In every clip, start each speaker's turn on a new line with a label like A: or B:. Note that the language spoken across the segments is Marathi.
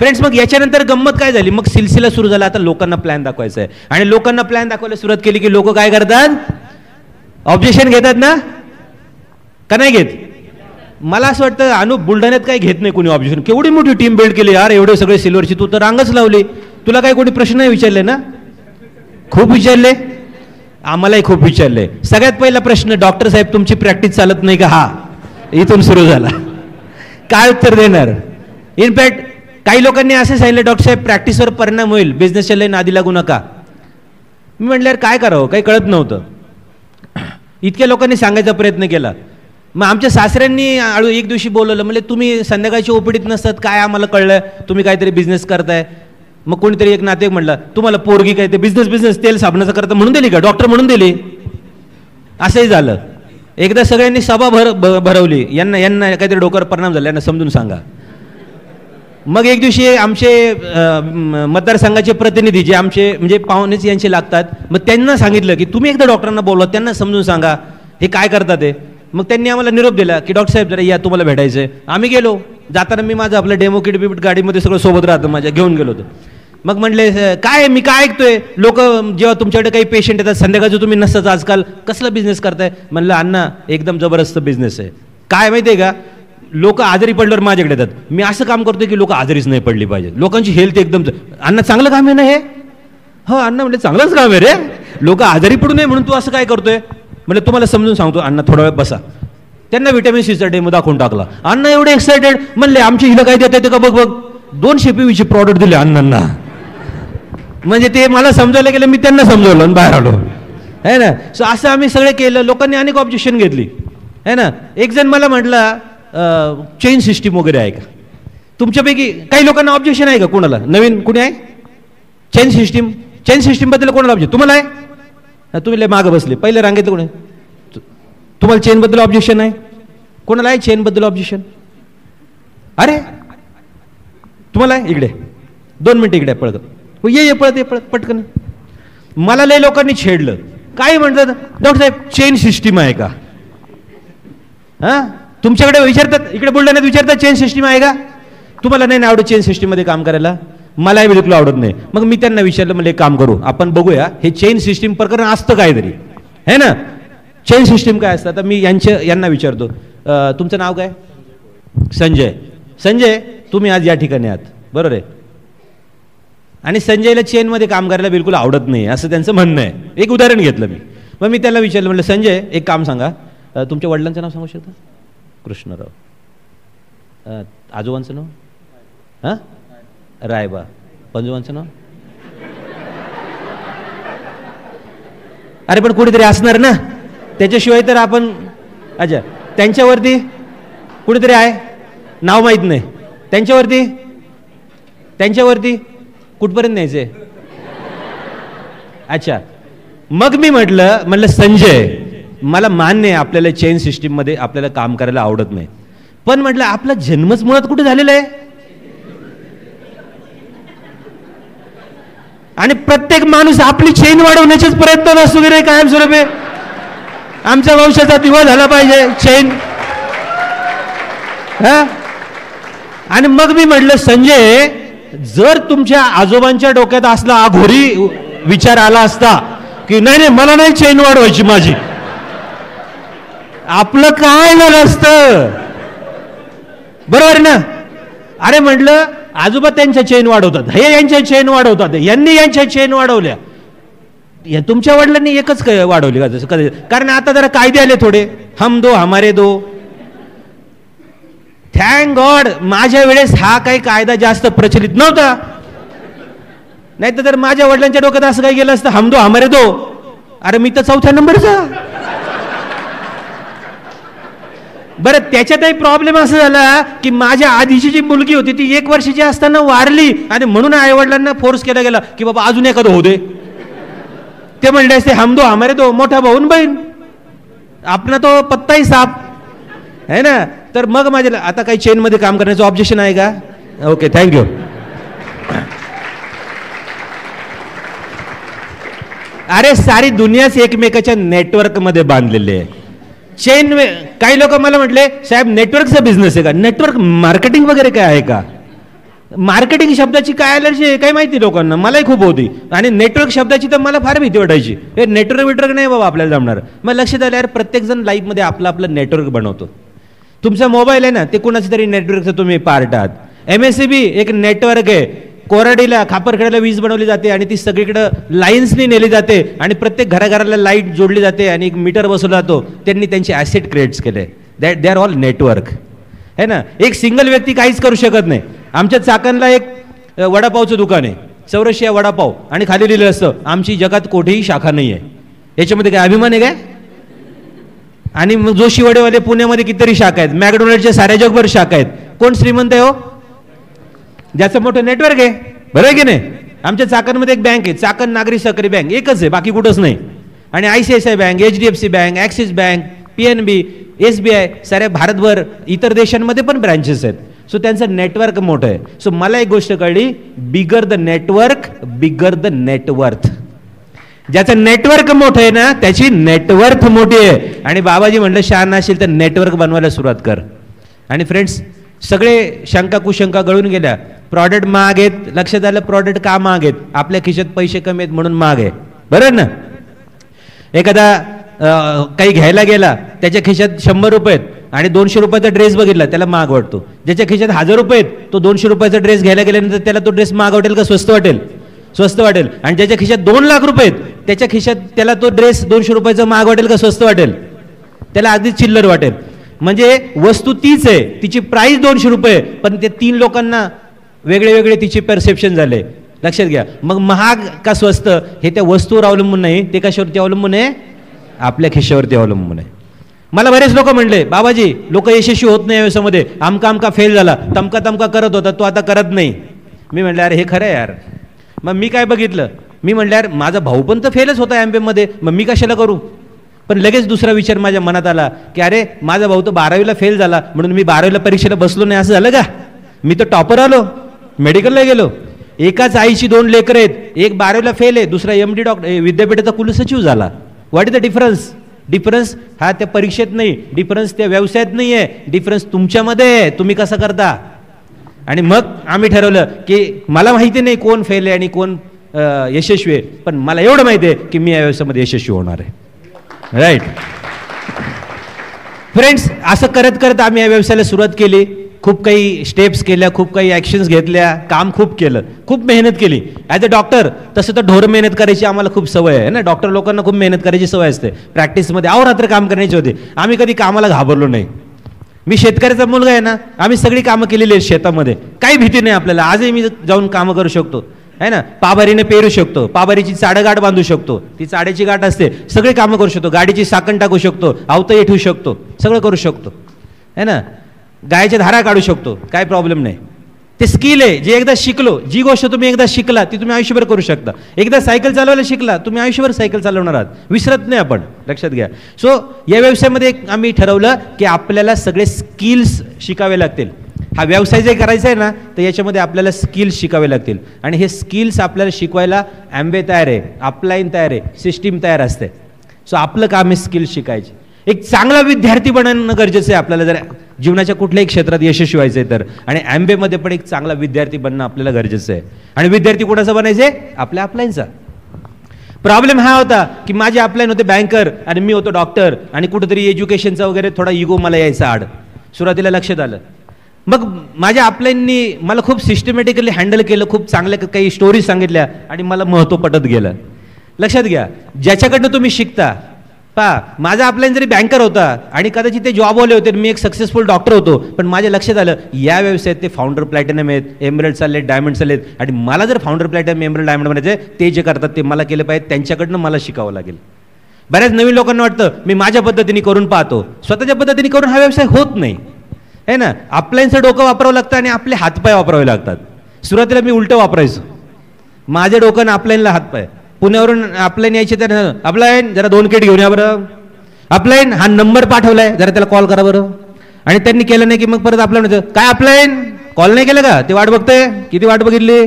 A: फ्रेंड्स, मग याच्यानंतर गंमत काय झाली, मग सिलसिला सुरू झाला. आता लोकांना प्लॅन दाखवायचा आहे आणि लोकांना प्लॅन दाखवायला सुरुवात केली की लोक काय करतात, ऑब्जेक्शन घेतात ना, का नाही घेत? मला असं वाटतं अनु, बुलढाण्यात काय घेत नाही कोणी ऑब्जेक्शन. केवढी मोठी टीम बिल्ड केली यार, एवढे सगळे सिल्वरची, तू तर रांगच लावली. तुला काय कोणी प्रश्न नाही विचारले ना? खूप विचारले, आम्हालाही खूप विचारले. सगळ्यात पहिला प्रश्न, डॉक्टर साहेब तुमची प्रॅक्टिस चालत नाही का? हा इथून सुरू झाला. काय उत्तर देणार? इनफॅक्ट काही लोकांनी असे सांगितले, डॉक्टर साहेब प्रॅक्टिसवर परिणाम होईल, बिझनेसच्या लय नादी लागू नका. मी म्हटलं काय करावं, काही कळत नव्हतं. इतक्या लोकांनी सांगायचा प्रयत्न केला. मग आमच्या सासऱ्यांनी एक दिवशी बोलवलं, म्हणजे तुम्ही संध्याकाळची ओपीडीत नसतात, काय आम्हाला कळलं तुम्ही काहीतरी बिझनेस करताय. मग कोणीतरी एक नातेवाईक म्हटलं, तुम्हाला पोरगी काय ते बिझनेस तेल साबणाचं करता म्हणून दिली का, डॉक्टर म्हणून दिली? असंही झालं. एकदा सगळ्यांनी सभा भरवली, यांना काहीतरी डोक्यावर परिणाम झाला, यांना समजून सांगा. मग एक दिवशी आमचे मतदारसंघाचे प्रतिनिधी जे आमचे म्हणजे पाहुणेच यांचे लागतात, मग त्यांना सांगितलं की तुम्ही एकदा डॉक्टरांना बोलवा, त्यांना समजून सांगा हे काय करतात ते. मग त्यांनी आम्हाला निरोप दिला की डॉक्टर साहेब जरा या, तुम्हाला भेटायचं आहे. आम्ही गेलो. जाताना मी माझं आपलं डेमो किट बिट गाडीमध्ये सगळं सोबत राहतं माझ्या, घेऊन गेलो होतो. मग म्हणले काय मी काय ऐकतोय, लोक जेव्हा तुमच्याकडे काही पेशंट येतात संध्याकाळचं तुम्ही नसतात आजकाल, कसला बिझनेस करताय? म्हणलं अण्णा एकदम जबरदस्त बिझनेस आहे. काय माहिती आहे का, लोक आजारी पडल्यावर माझ्याकडे येतात. मी असं काम करतोय की लोक आजारीच नाही पडली पाहिजे, लोकांची हेल्थ एकदम. अण्णा चांगलं काम आहे ना हे? हो अण्णा म्हणजे चांगलंच काम आहे रे, लोक आजारी पडू नये म्हणून तू असं काय करतोय? म्हणजे तुम्हाला समजून सांगतो अण्णा, थोडा वेळ बसा. त्यांना व्हिटॅमिन सीचा डेमो दाखवून टाकला. अण्णा एवढे एक्सायटेड, म्हणले आमची हिला काय देता येते का बघ. 200 PVचे प्रॉडक्ट दिले अण्णांना. म्हणजे ते मला समजायला गेलं, मी त्यांना समजवलं आणि बाहेर आलो, है ना. सो असं आम्ही सगळे केलं. लोकांनी अनेक ऑब्जेक्शन घेतली, है ना. एक जण मला म्हटलं चेन सिस्टीम वगैरे आहे का तुमच्यापैकी? काही लोकांना ऑब्जेक्शन आहे का? कोणाला नवीन कुणी आहे? चेन सिस्टीम बद्दल कोणाला ऑब्जेक्शन? तुम्हाला आहे? तुम्ही लय मागं बसले, पहिल्या रांगेत कोण आहे? तुम्हाला चेन बद्दल ऑब्जेक्शन आहे? कोणाला आहे चेन बद्दल ऑब्जेक्शन? अरे तुम्हाला आहे? इकडे 2 मिनिटं इकडे पळत ये पळत पटकन. मला लय लोकांनी छेडलं. काय म्हणतात, डॉक्टर साहेब चेन सिस्टीम आहे का? हा तुमच्याकडे विचारतात, इकडे बुलढाण्यात विचारतात चेन सिस्टीम आहे का? तुम्हाला नाही आवडत चेन सिस्टीम मध्ये काम करायला? मलाही बिलकुल आवडत नाही. मग मी त्यांना विचारलं, म्हणजे काम करू आपण, बघूया हे चेन सिस्टीम प्रकरण असतं काहीतरी, है ना. चेन सिस्टीम काय असतं? आता मी यांना विचारतो, तुमचं नाव काय? संजय, तुम्ही आज या ठिकाणी आहात, बरोबर आहे. आणि संजयला चेनमध्ये काम करायला बिलकुल आवडत नाही असं त्यांचं म्हणणं आहे. एक उदाहरण घेतलं मी. मग मी त्याला विचारलं, म्हटलं संजय एक काम सांगा, तुमच्या वडिलांचं नाव सांगू शकता? कृष्णराव. आजोबांचं नाव? हां रायबा. पंजोबांचं नाव? अरे पण कुठेतरी असणार ना, त्याच्याशिवाय तर आपण. अच्छा, त्यांच्यावरती कुठेतरी आहे, नाव माहीत नाही. त्यांच्यावरती कुठपर्यंत न्यायचंय? अच्छा, मग मी म्हटलं संजय मला मान्य आहे आपल्याला चेन सिस्टीम मध्ये आपल्याला काम करायला आवडत नाही, पण म्हटलं आपला जन्मच मुळात कुठे झालेला आहे? आणि प्रत्येक माणूस आपली चेन वाढवण्याचेच प्रयत्न असतो की रे कायमस्वरूपी. आमच्या वंशाचा दिवा झाला पाहिजे चेन. आणि मग मी म्हटलं संजय, जर तुमच्या आजोबांच्या डोक्यात असला अघोरी विचार आला असता की नाही मला नाही चेन वाढवायची माझी, आपलं काय झालं असतं? बरोबर ना. अरे म्हटलं आजोबा त्यांच्या चेन वाढवतात, हे यांच्या चेन वाढवतात, यांनी यांच्या चेन वाढवल्या, तुमच्या वडिलांनी एकच वाढवली का? जसं कधी, कारण आता जरा कायदे आले थोडे, हम दो हमारे दो. थँक गॉड माझ्या वेळेस हा काही कायदा जास्त प्रचलित नव्हता, नाही तर माझ्या वडिलांच्या डोक्यात असं काही गेलं असतं, हम दो हमारे दो. अरे मी तर 4थ्या नंबरचा. बरं त्याच्यातही प्रॉब्लेम असा झाला की माझ्या आधीची जी मुलगी होती ती 1 वर्षाची असताना वारली, आणि म्हणून आई वडिलांना फोर्स केला गेला की बाबा अजून एखादं होऊ दे. ते म्हणले असते हम दो हमारे दो, मोठा भाऊन बहीण, आपला तो पत्ताही साफ है ना. तर मग माझ्या आता काही चेन मध्ये काम करण्याचं ऑब्जेक्शन आहे का? Okay, thank you. अरे सारी दुनियाच एकमेकाच्या नेटवर्क मध्ये बांधलेली आहे. चेन, काही लोक मला म्हटले साहेब नेटवर्कचा बिझनेस आहे का? नेटवर्क मार्केटिंग वगैरे काय आहे का? मार्केटिंग शब्दाची काय अलर्जी आहे काही माहिती लोकांना, मलाही खूप होती. आणि नेटवर्क शब्दाची तर मला फार भीती वाटायची. हे नेटवर्क नाही बाबा आपल्याला जमणार. मग लक्षात आलं यार प्रत्येक जण लाईफमध्ये आपलं आपलं नेटवर्क बनवतो. तुमचा मोबाईल आहे ना ते कुणाचं तरी नेटवर्कचं तुम्ही पार्ट आहात. MSCB एक नेटवर्क आहे. कोराडीला खापरखेड्याला वीज बनवली जाते आणि ती सगळीकडे लाईन्सनी नेली जाते आणि प्रत्येक घराघराला लाईट जोडली जाते आणि एक मीटर बसवला जातो. त्यांनी त्यांचे ॲसेट क्रिएट्स केले. That they are all network है ना. एक सिंगल व्यक्ती काहीच करू शकत नाही. आमच्या चाकणला एक वडापावचं दुकान आहे, चौरशिया वडापाव, आणि खाली लिहिलं असतं आमची जगात कोठेही शाखा नाही आहे. याच्यामध्ये काय अभिमान आहे काय? आणि मग जोशी वडेवाले पुण्यामध्ये कितीतरी शाखा आहेत, मॅकडोनल्डच्या साऱ्या जगभर शाखा आहेत. कोण श्रीमंत आहे हो? ज्याचं मोठं नेटवर्क आहे. बरं आहे की नाही? आमच्या चाकणमध्ये एक बँक आहे, चाकण नागरी सहकारी बँक, एकच आहे, बाकी कुठंच नाही. आणि ICICI bank, HDFC bank, axis bank, PNB, SBI साऱ्या भारतभर इतर देशांमध्ये पण ब्रँचेस आहेत. सो त्यांचं नेटवर्क मोठं आहे. सो मला एक गोष्ट कळली, bigger the network bigger the net worth. ज्याचं नेटवर्क मोठं आहे ना त्याची नेटवर्थ मोठी आहे. आणि बाबाजी म्हणलं शहाणा असेल तर नेटवर्क बनवायला सुरुवात कर. आणि फ्रेंड्स सगळे शंका कुशंका गळून गेल्या. प्रॉडक्ट महाग आहेत. लक्षात आलं प्रॉडक्ट का महाग आहेत? आपल्या खिशात पैसे कमी आहेत म्हणून महाग आहे. बरोबर ना. एखादा काही घ्यायला गेला त्याच्या खिशात 100 रुपये आहेत आणि 200 रुपयाचा ड्रेस बघितला त्याला महाग वाटतो. ज्याच्या खिशात 1000 रुपये आहेत तो 200 रुपयाचा ड्रेस घ्यायला गेल्यानंतर त्याला तो ड्रेस महाग वाटेल का स्वस्त वाटेल? स्वस्त वाटेल. आणि ज्याच्या खिशात 2 लाख रुपये आहेत त्याच्या खिशात त्याला तो ड्रेस 200 रुपयाचा महाग वाटेल का स्वस्त वाटेल? त्याला अगदी चिल्लर वाटेल. म्हणजे वस्तू तीच आहे, तिची प्राइस 200 रुपये, पण ते 3 लोकांना वेगळे वेगळे तिचे परसेप्शन झाले. लक्षात घ्या. मग महाग का स्वस्त हे त्या वस्तूवर अवलंबून नाही, ते कशावरती अवलंबून आहे? आपल्या खिशावरती अवलंबून आहे. मला बरेच लोक म्हणले बाबाजी लोक यशस्वी होत नाही या व्यवसायामध्ये, आमका फेल झाला, तमका करत होता तो आता करत नाही. मी म्हटलं अरे हे खरं आहे यार. मग मी काय बघितलं, मी म्हटलं यार माझा भाऊ पण तर फेलच होता MBA मध्ये, मग मी कशाला करू? पण लगेच दुसरा विचार माझ्या मनात आला की अरे माझा भाऊ तर 12वीला फेल झाला म्हणून मी 12वीला परीक्षेला बसलो नाही असं झालं का? मी तर टॉपर आलो, मेडिकलला गेलो. एकाच आईची 2 लेकरं आहेत, एक 12वीला फेल आहे, दुसरा MD डॉक्टर विद्यापीठाचा कुलसचिव झाला. What is the difference? Difference हा त्या परीक्षेत नाही, डिफरन्स त्या व्यवसायात नाही आहे, डिफरन्स तुमच्यामध्ये आहे, तुम्ही कसं करता. आणि मग आम्ही ठरवलं की मला माहिती नाही कोण फेल आहे आणि कोण यशस्वी आहे, पण मला एवढं माहिती आहे की मी या व्यवसायामध्ये यशस्वी होणार आहे. Right friends. असं करत करत आम्ही या व्यवसायाला सुरुवात केली. खूप काही स्टेप्स केल्या, खूप काही ॲक्शन्स घेतल्या, काम खूप केलं, खूप मेहनत केली. ॲज अ डॉक्टर तसं तर ढोर मेहनत करायची आम्हाला खूप सवय आहे ना. डॉक्टर लोकांना खूप मेहनत करायची सवय असते. प्रॅक्टिसमध्ये अहोरात्र काम करण्याची होती. आम्ही कधी कामाला घाबरलो नाही. मी शेतकऱ्याचा मुलगा आहे ना, आम्ही सगळी कामं केलेली आहेत शेतामध्ये, काही भीती नाही आपल्याला. आजही मी जाऊन कामं करू शकतो है ना. पाभारीने पेरू शकतो, पाभारीची चाडगाठ बांधू शकतो, ती चाड्याची गाठ असते, सगळे कामं करू शकतो. गाडीची साकण टाकू शकतो, अवतही ठेवू शकतो, सगळं करू शकतो है ना. गायच्या धारा काढू शकतो, काय प्रॉब्लेम नाही. ते स्किल आहे जे एकदा शिकलो. जी गोष्ट तुम्ही एकदा शिकला ती तुम्ही आयुष्यभर करू शकता. एकदा सायकल चालवायला शिकला तुम्ही आयुष्यभर सायकल चालवणार आहात, विसरत नाही आपण, लक्षात घ्या. सो या व्यवसायामध्ये आम्ही ठरवलं की आपल्याला सगळे स्किल्स शिकावे लागतील. हा व्यवसाय जे करायचा आहे ना तर याच्यामध्ये आपल्याला स्किल्स शिकावे लागतील. आणि हे स्किल्स आपल्याला शिकवायला MBA तयार आहे, अपलाईन तयार आहे, सिस्टीम तयार असते. सो आपलं काम आहे स्किल्स शिकायचे. एक चांगला विद्यार्थी बनणं गरजेचं आहे आपल्याला जर जीवनाच्या कुठल्याही क्षेत्रात यशस्वी व्हायचं आहे तर. आणि MBA मध्ये पण एक चांगला विद्यार्थी बनणं आपल्याला गरजेचं आहे. आणि विद्यार्थी कोणाचा बनायचं आहे? आपल्या अपलाईनचा. प्रॉब्लेम हा होता की माझे अपलाईन होते बँकर आणि मी होतो डॉक्टर, आणि कुठेतरी एज्युकेशनचा वगैरे थोडा इगो मला यायचा आड. सुरुवातीला लक्षात आलं. मग माझ्या अपलाईननी मला खूप सिस्टमॅटिकली हँडल केलं, खूप चांगल्या काही स्टोरीज सांगितल्या आणि मला महत्त्व पटत गेलं. लक्षात घ्या. ज्याच्याकडनं तुम्ही शिकता. माझा अपलाईन जरी बँकर होता आणि कदाचित ते जॉबवाले होते, मी एक सक्सेसफुल डॉक्टर होतो, पण माझ्या लक्षात आलं या व्यवसायात ते फाउंडर प्लॅटिनम आहेत, एमरल्ड चाललेत, डायमंड चाललेत, आणि मला जर फाउंडर प्लॅटिनम एमरल्ड डायमंड बनायचे ते जे करतात ते मला केलं पाहिजे, त्यांच्याकडनं मला शिकावं लागेल. बऱ्याच नवीन लोकांना वाटतं मी माझ्या पद्धतीने करून पाहतो, स्वतःच्या पद्धतीने करून हा व्यवसाय होत नाही है ना. अपलाईनचं डोकं वापरावं लागतं आणि आपले हातपाय वापरावे लागतात. सुरुवातीला मी उलटं वापरायचो, माझ्या डोक्यानं अपलाईनला हातपाय. पुण्यावरून अपलाईन यायचे तर अपलाईन जरा 2 किट घेऊन या बरं, अपलाईन हा नंबर पाठवलाय जरा त्याला कॉल करा बरं. आणि त्यांनी केलं नाही की मग परत अपलाईन होतं, काय अपलाईन कॉल नाही केलं का, ते वाट बघतोय, किती वाट बघितली.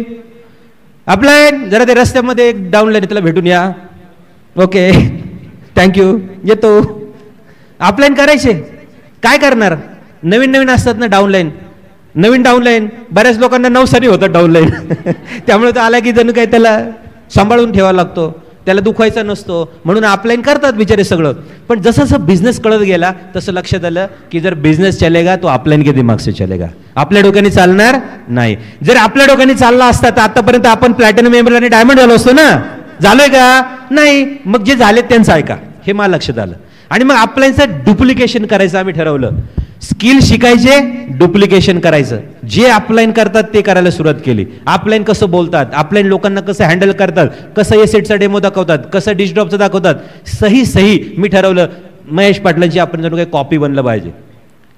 A: अपलाईन जरा ते रस्त्यामध्ये एक डाऊनलाईन त्याला भेटून या, ओके थँक्यू येतो. अपलाईन करायचे, काय करणार, नवीन नवीन असतात ना डाऊनलाईन. नवीन डाऊनलाईन, बऱ्याच लोकांना नवसारी होतं डाऊनलाईन त्यामुळे तो आला की जणू काही त्याला सांभाळून ठेवावा लागतो, त्याला दुखवायचा नसतो, म्हणून अपलाईन करतात बिचारे सगळं. पण जसं जसं बिझनेस कळत गेला तसं लक्षात आलं की जर बिझनेस चलेगा तो अपलाईन के दिमाग से चलेगा, आपल्या डोक्याने चालणार नाही. जर आपल्या डोक्याने चालला असता तर आतापर्यंत आपण प्लॅटिनम एमराल्ड आणि डायमंड झालो असतो ना. झालोय का? नाही. मग जे झाले त्यांचं ऐका, हे मला लक्षात आलं. आणि मग अपलाईनचं डुप्लिकेशन करायचं आम्ही ठरवलं. स्किल शिकायचे, डुप्लिकेशन करायचं. जे अपलाईन करतात ते करायला सुरुवात केली. अपलाईन कसं बोलतात, अपलाईन लोकांना कसं हँडल करतात, कसं एसेटचा डेमो दाखवतात, कसं डिशड्रॉपचं दाखवतात, सही मी ठरवलं महेश पाटलांची आपण जणू काही कॉपी बनलं पाहिजे.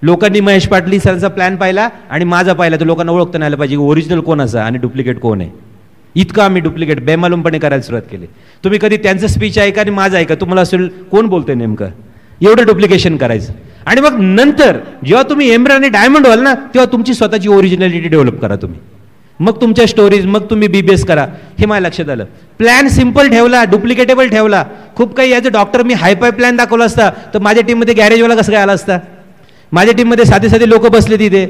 A: लोकांनी महेश पाटली सरांचा प्लॅन पाहिला आणि माझा पाहिला, तर लोकांना ओळखता नाही आलं पाहिजे ओरिजिनल कोण असा आणि डुप्लिकेट कोण आहे. इतकं आम्ही डुप्लिकेट बेमालूमपणे करायला सुरुवात केली. तुम्ही कधी त्यांचं स्पीच ऐका आणि माझं ऐका, तुम्हाला असेल कोण बोलतंय नेमकं, एवढं डुप्लिकेशन करायचं. आणि मग नंतर जेव्हा तुम्ही एमराल्ड आणि डायमंड व्हाल ना, तेव्हा तुमची स्वतःची ओरिजिनॅलिटी डेव्हलप करा तुम्ही. मग तुमच्या स्टोरीज, मग तुम्ही बीबीएस करा. हे मला लक्षात आलं. प्लॅन सिम्पल ठेवला, डुप्लिकेटेबल ठेवला. खूप काही ॲज अ डॉक्टर मी हायफाय प्लॅन दाखवला असता तर माझ्या टीममध्ये गॅरेजवाला कसं काय आला असता, माझ्या टीममध्ये साधे साधे लोक बसले तिथे,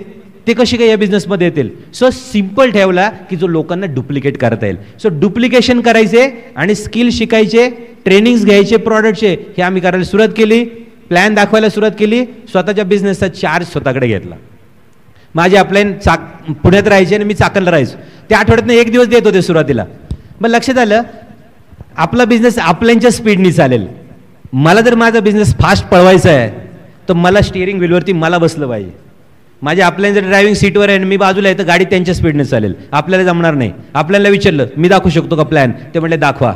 A: ते कशी काय या बिझनेसमध्ये येतील. सो सिम्पल ठेवला की जो लोकांना डुप्लिकेट करता येईल. सो डुप्लिकेशन करायचे आणि स्किल शिकायचे, ट्रेनिंग्स घ्यायचे प्रॉडक्टचे, हे आम्ही करायला सुरुवात केली. प्लॅन दाखवायला सुरुवात केली. स्वतःच्या बिझनेसचा चार्ज स्वतःकडे घेतला. माझे अपलाईन पुण्यात राहायचे आणि मी चाकणला राहायचो. त्या आठवड्यातनं एक दिवस देत होते सुरुवातीला. मग लक्षात आलं आपला बिझनेस अपलाईनच्या स्पीडनी चालेल. मला जर माझा बिझनेस फास्ट पळवायचा आहे तर मला स्टिअरिंग व्हीलवरती मला बसलं पाहिजे. माझ्या अपलाईन जर ड्रायव्हिंग सीटवर आहे आणि मी बाजूला आहे तर गाडी त्यांच्या स्पीडने चालेल. आपल्याला जमणार नाही. आपल्याला विचारलं मी दाखवू शकतो का प्लॅन, ते म्हटले दाखवा.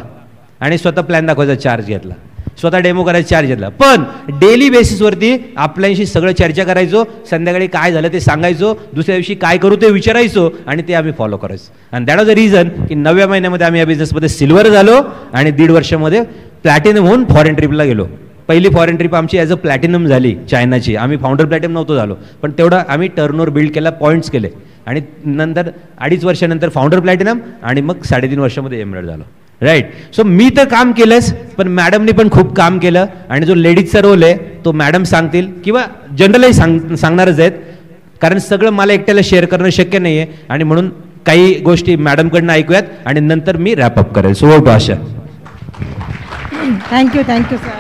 A: आणि स्वतः प्लॅन दाखवायचा चार्ज घेतला, स्वतः डेमो करायचा चार्ज घेतला. पण डेली बेसिसवरती आपल्याशी सगळं चर्चा करायचो. संध्याकाळी काय झालं ते सांगायचो, दुसऱ्या दिवशी काय करू ते विचारायचो आणि ते आम्ही फॉलो करायचो. आणि दॅट वॉज द रिझन की 9व्या महिन्यामध्ये आम्ही या बिझनेसमध्ये सिल्वर झालो आणि 1.5 वर्षामध्ये प्लॅटिनम होऊन फॉरेन ट्रिपला गेलो. पहिली फॉरेन ट्रिप आमची ॲज अ प्लॅटिनम झाली चायनाची. आम्ही फाउंडर प्लॅटिनम नव्हतो झालो, पण तेवढा आम्ही टर्नओव्हर बिल्ड केला, पॉईंट्स केले. आणि नंतर 2.5 वर्षानंतर फाउंडर प्लॅटिनम आणि मग 3.5 वर्षामध्ये एमराल्ड झालो. राईट. सो मी तर काम केलंच, पण मॅडमनी पण खूप काम केलं. आणि जो लेडीजचा रोल आहे तो मॅडम सांगतील किंवा जनरलही सांगणारच आहेत, कारण सगळं मला एकट्याला शेअर करणं शक्य नाही आहे. आणि म्हणून काही गोष्टी मॅडमकडनं ऐकूयात आणि नंतर मी रॅपअप करेल. सो भाषा.
B: Thank you sir.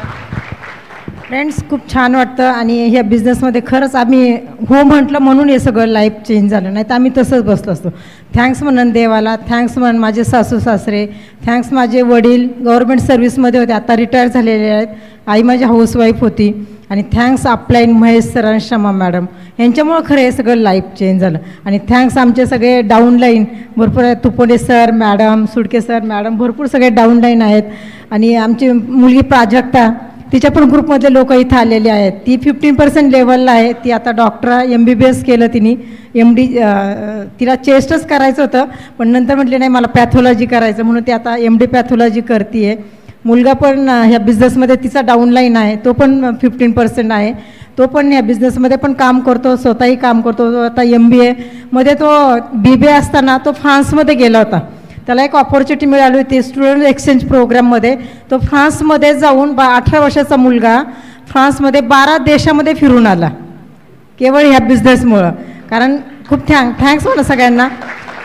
B: फ्रेंड्स, खूप छान वाटतं. आणि ह्या बिझनेसमध्ये खरंच आम्ही हो म्हटलं म्हणून हे सगळं लाईफ चेंज झालं, नाही तर आम्ही तसंच बसलो असतो. थँक्स म्हणून देवाला, थँक्स म्हणून माझे सासू सासरे, थँक्स माझे वडील गव्हर्नमेंट सर्व्हिसमध्ये होते, आता रिटायर झालेले आहेत. आई माझी हाऊसवाईफ होती. आणि थँक्स अपलाईन महेश सर आणि शमा मॅडम, यांच्यामुळं खरं हे सगळं लाईफ चेंज झालं. आणि थँक्स आमचे सगळे डाऊनलाईन भरपूर आहेत. तुपोडे sir madam, Sudke sir madam, भरपूर सगळे डाऊनलाईन आहेत. आणि आमची मुलगी प्राजक्ता, तिच्या पण ग्रुपमधले लोक इथं आलेले आहेत. ती 15% लेवलला आहे. ती आता डॉक्टर MBBS केलं तिने. MD तिला चेस्टच करायचं होतं, पण नंतर म्हटले नाही मला पॅथॉलॉजी करायचं, म्हणून ती आता MD पॅथॉलॉजी करते आहे. मुलगा पण ह्या बिझनेसमध्ये तिचा डाऊनलाईन आहे, तो पण 15% आहे. तो पण ह्या बिझनेसमध्ये पण काम करतो, स्वतःही काम करतो. तो आता MBA मध्ये, तो BBA असताना तो फ्रान्समध्ये गेला होता. त्याला एक ऑपॉर्च्युनिटी मिळाली होती स्टुडंट एक्सचेंज प्रोग्राममध्ये. तो फ्रान्समध्ये जाऊन 18 वर्षाचा मुलगा फ्रान्समध्ये 12 देशामध्ये फिरून आला, केवळ ह्या बिझनेसमुळं. कारण खूप थँक्स म्हणा सगळ्यांना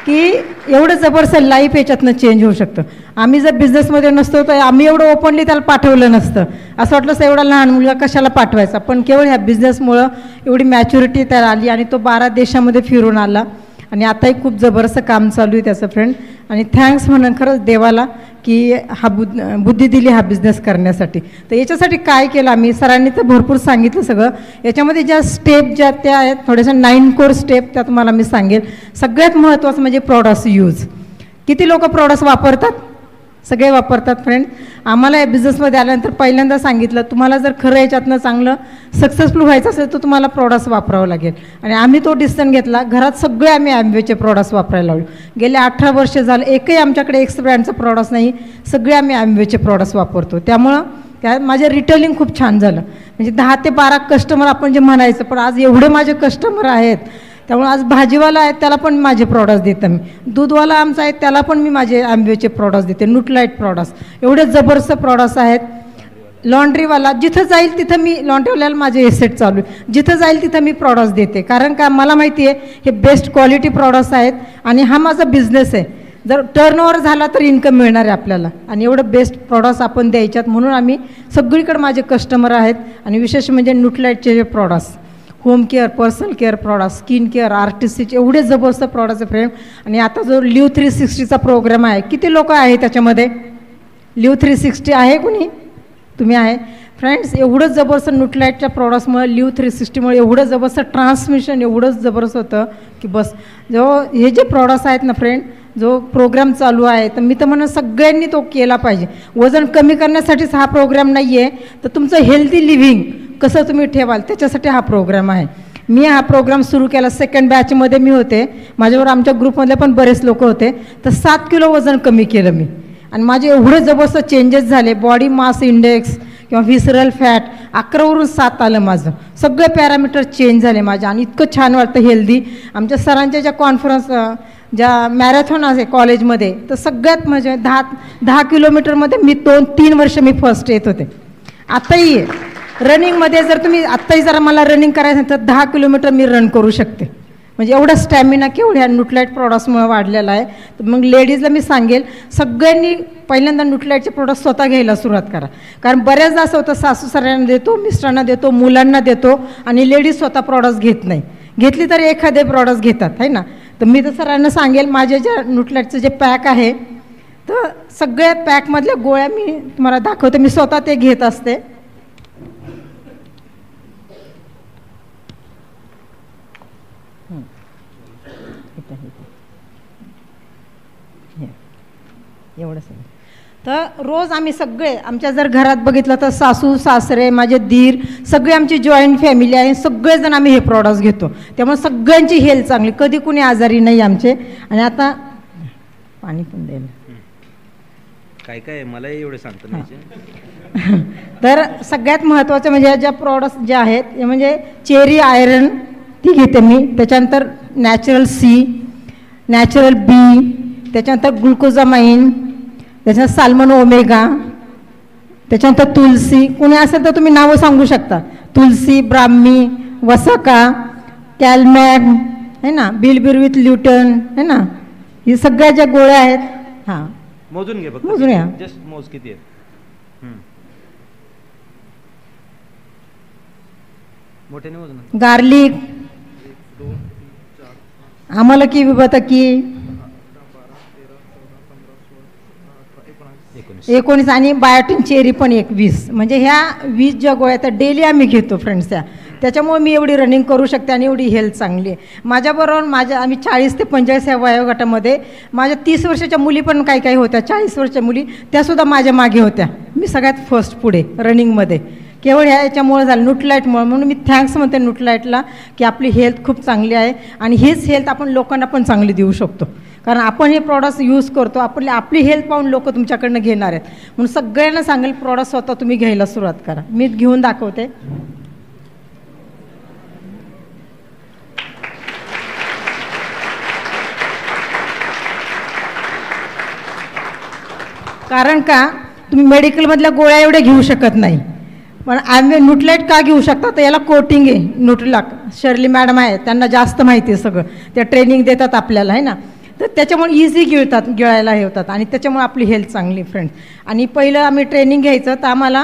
B: की एवढं जबरदस्त लाईफ याच्यातनं चेंज होऊ शकतं. आम्ही जर बिझनेसमध्ये नसतो तर आम्ही एवढं ओपनली त्याला पाठवलं नसतं. असं वाटलं एवढा लहान मुलगा कशाला पाठवायचा, पण केवळ ह्या बिझनेसमुळं एवढी मॅच्युरिटी त्याला आली आणि तो 12 देशामध्ये फिरून आला. आणि आताही खूप जबरदस्त काम चालू आहे त्याचं फ्रेंड. आणि थँक्स म्हणून खरंच देवाला की हा बुद्धी दिली हा बिझनेस करण्यासाठी. तर याच्यासाठी काय केलं आम्ही, सरांनी तर भरपूर सांगितलं सगळं. याच्यामध्ये ज्या स्टेप ज्या त्या आहेत थोड्याशा 9 कोर स्टेप, त्या तुम्हाला मी सांगेल. सगळ्यात महत्त्वाचं म्हणजे प्रॉडक्ट्स यूज. किती लोक प्रॉडक्ट्स वापरतात? सगळे वापरतात फ्रेंड. आम्हाला या बिझनेसमध्ये आल्यानंतर पहिल्यांदा सांगितलं तुम्हाला जर खरं याच्यातनं चांगलं सक्सेसफुल व्हायचं असेल तर तुम्हाला प्रॉडक्ट्स वापरावं लागेल. आणि आम्ही तो डिसिजन घेतला. घरात सगळे आम्ही ॲम्वेचे प्रॉडक्ट्स वापरायला लागलो. गेले 18 वर्ष झालं एकही आमच्याकडे एक्स ब्रँडचं प्रॉडक्ट्स नाही, सगळे आम्ही ॲम्वेचे प्रॉडक्ट्स वापरतो. त्यामुळं त्या माझे रिटेलिंग खूप छान झालं. म्हणजे 10 ते 12 कस्टमर आपण जे म्हणायचं, पण आज एवढे माझे कस्टमर आहेत. त्यामुळे आज भाजीवाला आहेत त्याला पण माझे प्रॉडक्ट्स देते मी. दूधवाला आमचा आहे त्याला पण मी माझे ॲम्वेचे प्रॉडक्ट्स देते, न्यूट्रालाइट प्रॉडक्ट्स. एवढे जबरदस्त प्रॉडक्ट्स आहेत. लॉन्ड्रीवाला जिथं जाईल तिथं मी लॉन्ड्रीवाल्याला माझे एसेट चालू आहे, जिथं जाईल तिथं मी प्रॉडक्ट्स देते. कारण का मला माहिती आहे हे बेस्ट क्वालिटी प्रॉडक्ट्स आहेत आणि हा माझा बिझनेस आहे. जर टर्नओव्हर झाला तर इन्कम मिळणार आहे आपल्याला आणि एवढं बेस्ट प्रॉडक्ट्स आपण द्यायच्यात. म्हणून आम्ही सगळीकडे माझे कस्टमर आहेत. आणि विशेष म्हणजे न्यूट्रिलाइटचे जे products, home care, personal care products, skin care, आर्टिस्टचे एवढे जबरदस्त प्रॉडक्ट्स आहे फ्रेंड. आणि आता जो लिव्ह 360चा प्रोग्राम आहे, किती लोक आहे त्याच्यामध्ये? लिव्ह 360 आहे कुणी? तुम्ही आहे फ्रेंड्स. एवढं जबरदस्त न्यूट्रिलाइटच्या प्रॉडक्ट्समुळे, लिव्ह 360मुळे एवढं जबरदस्त ट्रान्समिशन एवढंच जबरदस्त होतं की बस. हे जे प्रॉडक्ट्स आहेत ना फ्रेंड, जो प्रोग्राम चालू आहे, तर मी तर म्हणून सगळ्यांनी तो केला पाहिजे. वजन कमी करण्यासाठीच हा प्रोग्राम नाही आहे, तर तुमचं हेल्दी लिव्हिंग कसं तुम्ही ठेवाल त्याच्यासाठी हा प्रोग्राम आहे. मी हा प्रोग्राम सुरू केला, सेकंड बॅचमध्ये मी होते, माझ्यावर आमच्या ग्रुपमधले पण बरेच लोक होते. तर 7 किलो वजन कमी केलं मी आणि माझे एवढे जबरदस्त चेंजेस झाले. बॉडी मास इंडेक्स किंवा व्हिसरल फॅट 11वरून 7 आलं माझं. सगळे पॅरामीटर चेंज झाले माझे आणि इतकं छान वाटतं हेल्दी. आमच्या सरांच्या ज्या कॉन्फरन्स, ज्या मॅरेथॉन आहे कॉलेजमध्ये, तर सगळ्यात म्हणजे 10 किलोमीटरमध्ये मी 2-3 वर्ष मी फर्स्ट येत होते. आत्ताही रनिंगमध्ये जर तुम्ही आत्ताही जरा मला रनिंग करायचं तर 10 किलोमीटर मी रन करू शकते. म्हणजे एवढा स्टॅमिना केवढ्या न्यूट्रिलाइट प्रॉडक्ट्समुळे वाढलेला आहे. तर मग लेडीजला मी सांगेल सगळ्यांनी पहिल्यांदा न्यूट्रिलाइटचे प्रोडक्ट्स स्वतः घ्यायला सुरुवात करा. कारण बऱ्याचदा असं होतं सासू साऱ्यांना देतो, मिस्टरांना देतो, मुलांना देतो आणि लेडीज स्वतः प्रॉडक्ट्स घेत नाही. घेतली तर एखादे प्रॉडक्ट्स घेतात आहे ना. तर मी तर सरांना सांगेल माझे ज्या न्यूट्रिलाइटचं जे पॅक आहे, तर सगळ्या पॅकमधल्या गोळ्या मी तुम्हाला दाखवते. मी स्वतः ते घेत असते. एवढं सगळं. तर रोज आम्ही सगळे आमच्या जर घरात बघितलं तर सासू सासरे, माझे दीर, सगळे आमची जॉईंट फॅमिली आहे, सगळेजण आम्ही हे प्रॉडक्ट्स घेतो. त्यामुळे सगळ्यांची हेल्थ चांगली, कधी कुणी आजारी नाही आमचे. आणि आता पाणी पण द्यायला
A: काय काय मला एवढे सांगतो नाही.
B: तर सगळ्यात महत्त्वाचं म्हणजे ज्या प्रॉडक्ट्स जे आहेत हे म्हणजे चेरी आयरन ती घेते मी. त्याच्यानंतर नॅचरल सी, नॅचरल बी, त्याच्यानंतर ग्लुकोजामाइन, त्याच्यानंतर साल्मन ओमेगा, त्याच्यानंतर तुलसी. कोणी असेल तर तुम्ही नावं सांगू शकता. तुलसी, ब्राह्मी, वसाका, कॅलमॅग है ना, बिलबिरविथ ल्युटन है ना, ही सगळ्या ज्या गोळ्या आहेत. हां
A: मोजून घे,
B: मोजून घ्या.
A: जस्ट मोज किती आहेत. मोठ्याने मोज ना.
B: गार्लिक, आमलकी, विभतकी, 19 आणि बायोटिन चेरी पण 20. म्हणजे ह्या 20 ज्या गोळ्या तर डेली आम्ही घेतो फ्रेंड्स. त्याच्यामुळे मी एवढी रनिंग करू शकते आणि एवढी हेल्थ चांगली आहे. माझ्याबरोबर आम्ही 40 ते 45 या वयोगटामध्ये माझ्या 30 वर्षाच्या मुली पण काही काही होत्या, 40 वर्षाच्या मुली त्यासुद्धा माझ्या मागे होत्या. मी सगळ्यात फर्स्ट पुढे रनिंगमध्ये, केवळ ह्याच्यामुळे झालं न्यूट्रिलाइटमुळे. म्हणून मी थँक्स म्हणते न्यूट्रिलाइटला की आपली हेल्थ खूप चांगली आहे आणि हीच हेल्थ आपण लोकांना पण चांगली देऊ शकतो. कारण आपण हे प्रॉडक्ट्स यूज करतो, आपली हेल्थ पाहून लोक तुमच्याकडनं घेणार आहेत. म्हणून सगळ्यांना सांगेल प्रॉडक्ट स्वतः तुम्ही घ्यायला सुरुवात करा. मी घेऊन दाखवते. कारण का तुम्ही मेडिकलमधल्या गोळ्या एवढ्या घेऊ शकत नाही, पण आम्ही न्यूट्रिलाइट का घेऊ शकता तर याला कोटिंग आहे. न्यूट्रिलाक शर्ली मॅडम आहे, त्यांना जास्त माहिती आहे सगळं, त्या ट्रेनिंग देतात आपल्याला आहे ना. तर त्याच्यामुळे इझी गिळायला हे होतात आणि त्याच्यामुळे आपली हेल्थ चांगली फ्रेंड्स. आणि पहिलं आम्ही ट्रेनिंग घ्यायचं तर आम्हाला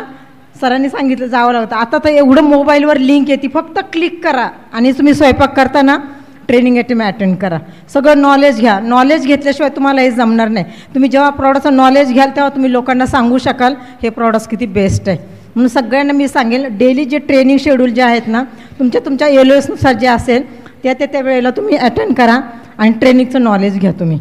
B: सरांनी सांगितलं जावं लागतं. आता तर एवढं मोबाईलवर लिंक येते, फक्त क्लिक करा आणि तुम्ही स्वयंपाक करताना ट्रेनिंग तुम्ही अटेंड करा. सगळं नॉलेज घ्या. नॉलेज घेतल्याशिवाय तुम्हाला हे जमणार नाही. तुम्ही जेव्हा प्रॉडक्टचं नॉलेज घ्याल तेव्हा तुम्ही लोकांना सांगू शकाल हे प्रॉडक्ट्स किती बेस्ट आहे. म्हणून सगळ्यांना मी सांगेल डेली जे ट्रेनिंग शेड्यूल जे आहेत ना तुमच्या एलओएसनुसार जे असेल त्या वेळेला तुम्ही अटेंड करा आणि ट्रेनिंगचं नॉलेज घ्या तुम्ही.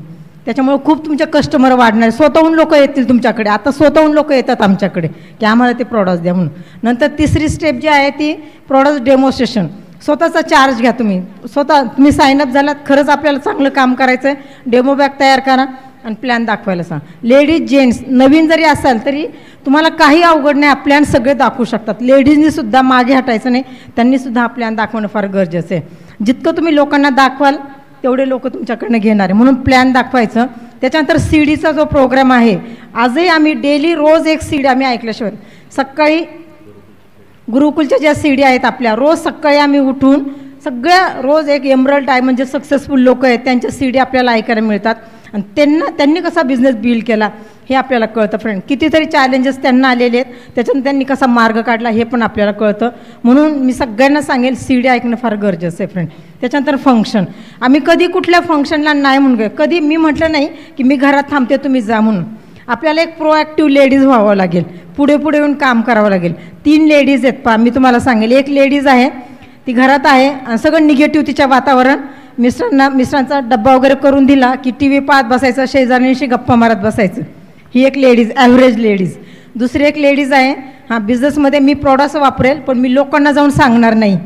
B: त्याच्यामुळे खूप तुमचे कस्टमर वाढणार. स्वतःहून लोक येतील तुमच्याकडे. आता स्वतःहून लोक येतात आमच्याकडे की आम्हाला ते प्रॉडक्ट्स द्या म्हणून. नंतर तिसरी स्टेप जी आहे ती प्रॉडक्ट डेमॉन्स्ट्रेशन. स्वतःचा चार्ज घ्या तुम्ही. तुम्ही साईनअप झालात, खरंच आपल्याला चांगलं काम करायचं आहे, डेमो बॅग तयार करा आणि प्लॅन दाखवायला सांग. लेडीज जेंट्स नवीन जरी असाल तरी तुम्हाला काही अवघड नाही, हा प्लॅन सगळे दाखवू शकतात. लेडीजनी सुद्धा मागे हटायचं नाही, त्यांनीसुद्धा हा प्लॅन दाखवणं फार गरजेचं आहे. जितकं तुम्ही लोकांना दाखवाल तेवढे लोक तुमच्याकडनं घेणार आहे. म्हणून प्लॅन दाखवायचं. त्याच्यानंतर सीडीचा जो प्रोग्राम आहे, आजही आम्ही डेली रोज एक सीडी, आम्ही ऐकल्याशिवाय सकाळी गुरुकुलच्या ज्या सीडी आहेत आपल्या, रोज सकाळी आम्ही उठून सगळ्या रोज एक एमरल्ड आहे म्हणजे सक्सेसफुल लोक आहेत त्यांच्या सीडी आपल्याला ऐकायला मिळतात आणि त्यांनी कसा बिझनेस बिल्ड केला हे आपल्याला कळतं फ्रेंड. कितीतरी चॅलेंजेस त्यांना आलेले आहेत, त्याच्यातून त्यांनी कसा मार्ग काढला हे पण आपल्याला कळतं. म्हणून मी सगळ्यांना सांगेल सीडी ऐकणं फार गरजेचं आहे फ्रेंड. त्याच्यानंतर फंक्शन, आम्ही कधी कुठल्या फंक्शनला नाही म्हणून कधी मी म्हटलं नाही की मी घरात थांबते तुम्ही जा म्हणून. आपल्याला एक प्रोॲक्टिव्ह लेडीज व्हावं लागेल, पुढे पुढे येऊन काम करावं लागेल. 3 लेडीज आहेत पहा, मी तुम्हाला सांगेल. एक लेडीज आहे ती घरात आहे आणि सगळं निगेटिव्ह तिच्या वातावरण, मिस्टरांचा डब्बा वगैरे करून दिला की टी व्ही पाहत बसायचं, शेजाऱ्यांशी गप्पा मारत बसायचं. ही एक लेडीज, ॲव्हरेज लेडीज. दुसरी एक लेडीज आहे, हां बिझनेसमध्ये मी प्रॉडक्ट्स वापरेल पण मी लोकांना जाऊन सांगणार नाही,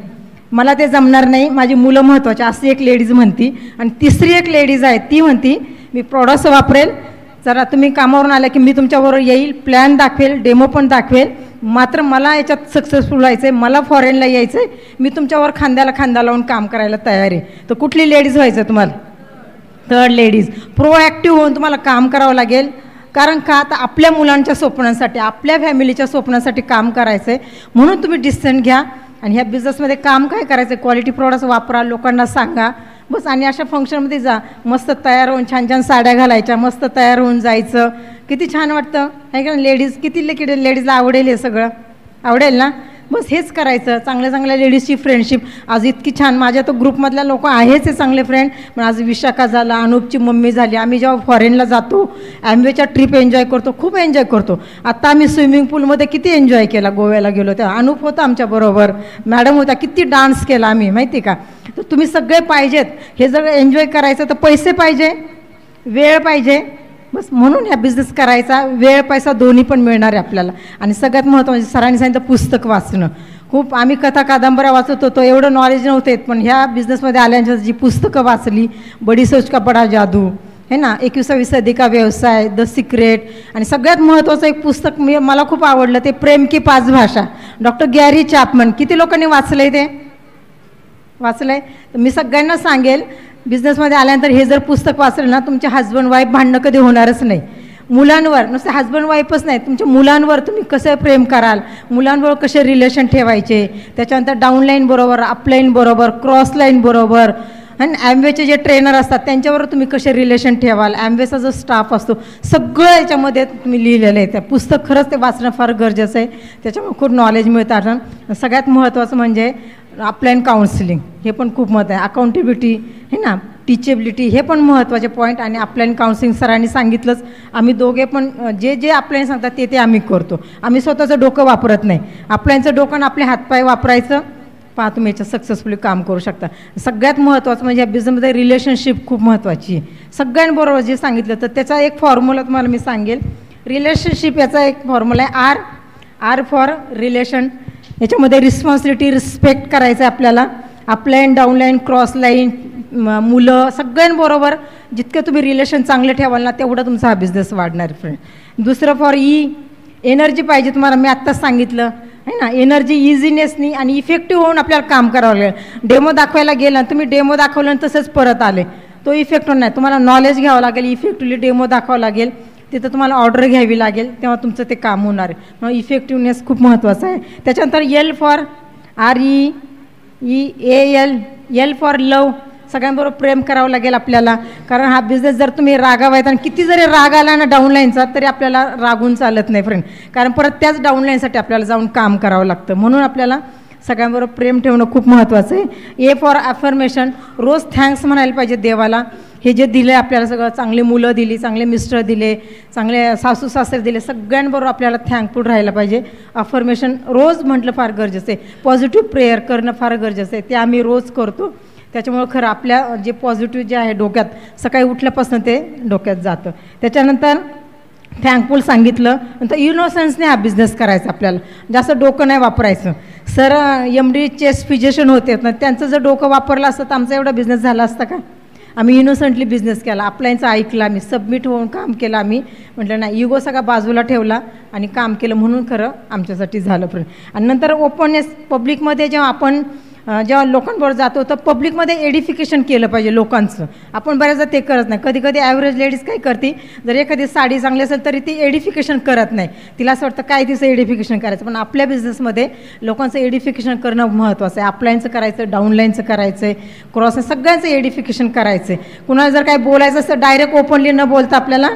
B: मला ते जमणार नाही, माझी मुलं महत्त्वाची, अशी एक लेडीज म्हणती. आणि तिसरी एक लेडीज आहे ती म्हणती मी प्रॉडक्ट्स वापरेल, जरा तुम्ही कामावरून आल्या की मी तुमच्याबरोबर येईल, प्लॅन दाखवेल, डेमो पण दाखवेल, मात्र मला याच्यात सक्सेसफुल व्हायचं आहे, मला फॉरेनला यायचं आहे, मी तुमच्यावर खांद्याला खांदा लावून काम करायला तयार आहे. तर कुठली लेडीज व्हायचं तुम्हाला? 3rd ladies. प्रोॲक्टिव्ह होऊन तुम्हाला काम करावं लागेल. कारण का आता आपल्या मुलांच्या स्वप्नांसाठी, आपल्या फॅमिलीच्या स्वप्नांसाठी काम करायचं आहे. म्हणून तुम्ही डिसिजन घ्या आणि ह्या बिझनेसमध्ये काम काय करायचं, क्वालिटी प्रॉडक्ट्स वापरा, लोकांना सांगा बस. आणि अशा फंक्शनमध्ये जा, मस्त तयार होऊन छान छान साड्या घालायच्या, मस्त तयार होऊन जायचं, किती छान वाटतं आहे का? लेडीज किती लेडीजला आवडेल हे सगळं, आवडेल ना? बस हेच करायचं. चांगल्या चांगल्या लेडीजची फ्रेंडशिप आज इतकी छान, माझ्या तो ग्रुपमधल्या लोक आहेच आहे चांगले फ्रेंड. पण आज विशाखा झाला, अनुपची मम्मी झाली, आम्ही जेव्हा फॉरेनला जातो ॲम्वेच्या ट्रिप एन्जॉय करतो, खूप एन्जॉय करतो. आता आम्ही स्विमिंग पूलमध्ये किती एन्जॉय केला, गोव्याला गेलो तेव्हा अनुप होता आमच्याबरोबर, मॅडम होता, किती डान्स केला आम्ही माहिती का? तर तुम्ही सगळे पाहिजेत, हे सगळं एन्जॉय करायचं तर पैसे पाहिजे, वेळ पाहिजे, बस. म्हणून ह्या बिझनेस करायचा, वेळ पैसा दोन्ही पण मिळणार आहे आपल्याला. आणि सगळ्यात महत्त्वाचं सरांनी सांगितलं पुस्तक वाचणं. खूप आम्ही कथा कादंबऱ्या वाचत होतो, एवढं नॉलेज नव्हतं येत, पण ह्या बिझनेसमध्ये आल्यानंतर जी पुस्तकं वाचली, बडी सोच का बडा जादू है ना, 21वी सदी का व्यवसाय, द सिक्रेट, आणि सगळ्यात महत्त्वाचं एक पुस्तक मला खूप आवडलं ते प्रेम की 5 भाषा, डॉक्टर गॅरी चॅपमन. किती लोकांनी वाचलं आहे ते? वाचलं आहे? तर मी सगळ्यांना सांगेल बिझनेसमध्ये आल्यानंतर हे जर पुस्तक वाचलं ना, तुमचे हजबंड वाईफ भांडणं कधी होणारच नाही. मुलांवर, नुसते हजबंड वाईफच नाही, तुमच्या मुलांवर तुम्ही कसं प्रेम कराल, मुलांबरोबर कसे रिलेशन ठेवायचे, त्याच्यानंतर डाऊनलाईन बरोबर, अपलाईन बरोबर, क्रॉस लाईन बरोबर, आणि ॲम्वेचे जे ट्रेनर असतात त्यांच्याबरोबर तुम्ही कसे रिलेशन ठेवाल, ॲम्वेचा जो स्टाफ असतो, सगळं याच्यामध्ये तुम्ही लिहिलेलं आहे. त्या पुस्तक खरंच ते वाचणं फार गरजेचं आहे, त्याच्यामुळे खूप नॉलेज मिळतं. सगळ्यात महत्त्वाचं म्हणजे अपलाईन काउन्सिलिंग, हे पण खूप महत्त्व आहे. अकाउंटेबिलिटी हे ना, टीचेबिलिटी, हे पण महत्त्वाचे पॉईंट. आणि अपलाईन काउन्सिलिंग सरांनी सांगितलंच, आम्ही दोघे पण जे अपलाईन सांगतात ते आम्ही करतो. आम्ही स्वतःचं डोकं वापरत नाही, अपलाईनचं डोकं आणि आपले हातपाय वापरायचं. पहा तुम्ही याच्यात सक्सेसफुली काम करू शकता. सगळ्यात महत्त्वाचं म्हणजे या बिझनेसमध्ये रिलेशनशिप खूप महत्त्वाची आहे. सगळ्यांबरोबर जे सांगितलं तर त्याचा एक फॉर्म्युला तुम्हाला मी सांगेल. रिलेशनशिप याचा एक फॉर्म्युला आहे, आर फॉर रिलेशन. याच्यामध्ये रिस्पॉन्सिबिलिटी, रिस्पेक्ट करायचं आहे आपल्याला. अपलाईन, डाऊनलाईन, क्रॉस लाईन, मुलं, सगळ्यांबरोबर जितके तुम्ही रिलेशन चांगले ठेवाल ना तेवढा तुमचा हा बिझनेस वाढणार फ्रेंड. दुसरं फॉर एनर्जी पाहिजे तुम्हाला, मी आत्ताच सांगितलं आहे ना, एनर्जी इझिनेसनी आणि इफेक्टिव्ह होऊन आपल्याला काम करावं लागेल. डेमो दाखवायला गेला, तुम्ही डेमो दाखवलं आणि तसंच परत आले, तो इफेक्टिव्ह नाही. तुम्हाला नॉलेज घ्यावं लागेल, इफेक्टिव्हली डेमो दाखवावं लागेल, तिथं तुम्हाला ऑर्डर घ्यावी लागेल, तेव्हा तुमचं ते काम होणार आहे. म्हणून इफेक्टिव्हनेस खूप महत्त्वाचं आहे. त्याच्यानंतर L for REEAL, L for love. सगळ्यांबरोबर प्रेम करावं लागेल आपल्याला, कारण हा बिझनेस जर तुम्ही रागावायचा आणि किती जरी राग आला ना डाऊनलाईनचा तरी आपल्याला रागून चालत नाही फ्रेंड, कारण परत त्याच डाऊनलाईनसाठी आपल्याला जाऊन काम करावं लागतं. म्हणून आपल्याला सगळ्यांबरोबर प्रेम ठेवणं खूप महत्त्वाचं आहे. ए फॉर अफर्मेशन, रोज थँक्स म्हणायला पाहिजे देवाला. हे जे दिलं आहे आपल्याला, सगळं चांगले मुलं दिली, चांगले मिस्टर दिले, चांगले सासू सासरे दिले, सगळ्यांबरोबर आपल्याला थँकफुल राहायला पाहिजे. अफर्मेशन रोज म्हटलं फार गरजेचं आहे. पॉझिटिव्ह प्रेयर करणं फार गरजेचं आहे, ते आम्ही रोज करतो. त्याच्यामुळं खरं आपल्या जे पॉझिटिव्ह जे आहे डोक्यात, सकाळी उठल्यापासून ते डोक्यात जातं. त्याच्यानंतर थँकफुल सांगितलं. नंतर इनोसन्सने हा बिझनेस करायचा, आपल्याला जास्त डोकं नाही वापरायचं. सर MD चेस्ट फिजिशियन होते ना, त्यांचं जर डोकं वापरलं असतं तर आमचा एवढा बिझनेस झाला असता का? आम्ही इनोसंटली बिझनेस केला, अपलाईनचं ऐकलं, आम्ही सबमिट होऊन काम केलं. आम्ही म्हटलं नाही, इगो सगळा बाजूला ठेवला आणि काम केलं, म्हणून खरं आमच्यासाठी झालं फ्रेंड. आणि नंतर ओपननेस, पब्लिकमध्ये जेव्हा आपण जेव्हा लोकांबरोबर जातो तर पब्लिकमध्ये एडिफिकेशन केलं पाहिजे लोकांचं. आपण बऱ्याचदा ते करत नाही. कधी कधी ॲव्हरेज लेडीज काय करते, जर एखादी साडी चांगली असेल तरी ती एडिफिकेशन करत नाही. तिला असं वाटतं काय तिचं एडिफिकेशन करायचं. पण आपल्या बिझनेसमध्ये लोकांचं एडिफिकेशन करणं महत्त्वाचं आहे. अपलाईनचं करायचं, डाऊनलाईनचं करायचं आहे, क्रॉस सगळ्यांचं एडिफिकेशन करायचं आहे. कुणाला जर काय बोलायचं असेल डायरेक्ट ओपनली न बोलता आपल्याला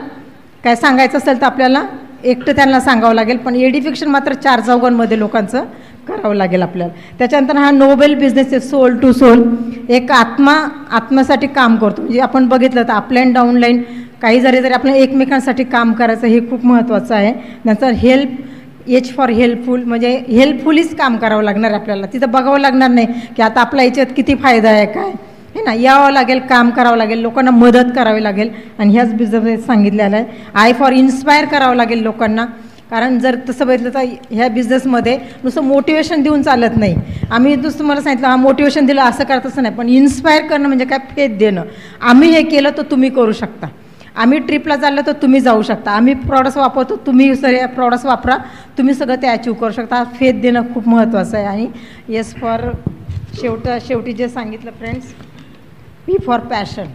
B: काय सांगायचं असेल तर आपल्याला एकटं त्यांना सांगावं लागेल. पण एडिफिकेशन मात्र 4 चौघांमध्ये लोकांचं करावं लागेल आपल्याला. त्याच्यानंतर हा नोबेल बिझनेस आहे सोल टू सोल. एक आत्म्यासाठी काम करतो. म्हणजे आपण बघितलं तर अपलाईन डाऊनलाईन काही जरी आपण एकमेकांसाठी काम करायचं हे खूप महत्त्वाचं आहे. नंतर हेल्प एच फॉर हेल्पफुल, म्हणजे हेल्पफुलीच काम करावं लागणार आपल्याला. तिथं बघावं लागणार नाही की आता आपल्या याच्यात किती फायदा आहे काय हे ना. यावं लागेल, काम करावं लागेल, लोकांना मदत करावी लागेल. आणि ह्याच बिझनेसमध्ये सांगितलेलं आहे आय फॉर इन्स्पायर करावं लागेल लोकांना. कारण जर तसं बघितलं तर ह्या बिझनेसमध्ये नुसतं मोटिवेशन देऊन चालत नाही. आम्ही नुसतं मला सांगितलं हा मोटिवेशन दिलं असं करत असं नाही, पण इन्स्पायर करणं म्हणजे काय फेथ देणं. आम्ही हे केलं तर तुम्ही करू शकता, आम्ही ट्रिपला चाललो तर तुम्ही जाऊ शकता, आम्ही प्रॉडक्ट्स वापरतो तुम्ही सगळे प्रॉडक्ट्स वापरा, तुम्ही सगळं ते अचीव करू शकता. फेथ देणं खूप महत्त्वाचं आहे. आणि येस फॉर शेवटी जे सांगितलं फ्रेंड्स, पी फॉर पॅशन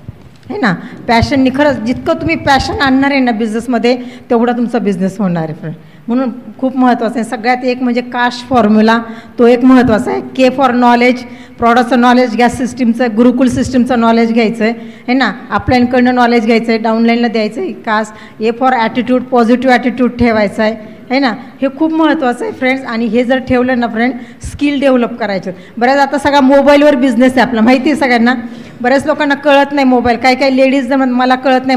B: है ना. पॅशननी खरंच जितकं तुम्ही पॅशन आणणार आहे ना बिझनेसमध्ये तेवढा तुमचा बिझनेस होणार आहे फ्रेंड. म्हणून खूप महत्त्वाचं आहे. सगळ्यात एक म्हणजे कास्ट फॉर्म्युला, तो एक महत्त्वाचा आहे. के फॉर नॉलेज, प्रॉडक्टचं नॉलेज, गॅस सिस्टीमचं, गुरुकुल सिस्टीमचं नॉलेज घ्यायचं आहे ना. अपलाईनकडनं नॉलेज घ्यायचं आहे, डाऊनलाईनला द्यायचं आहे. Cast a for attitude, positive attitude ठेवायचं आहे ना. हे खूप महत्त्वाचं आहे फ्रेंड्स. आणि हे जर ठेवलं ना फ्रेंड, स्किल डेव्हलप करायचं. बऱ्याच आता सगळा मोबाईलवर बिझनेस आहे आपला, माहिती आहे सगळ्यांना. बऱ्याच लोकांना कळत नाही मोबाईल. काही लेडीज मला कळत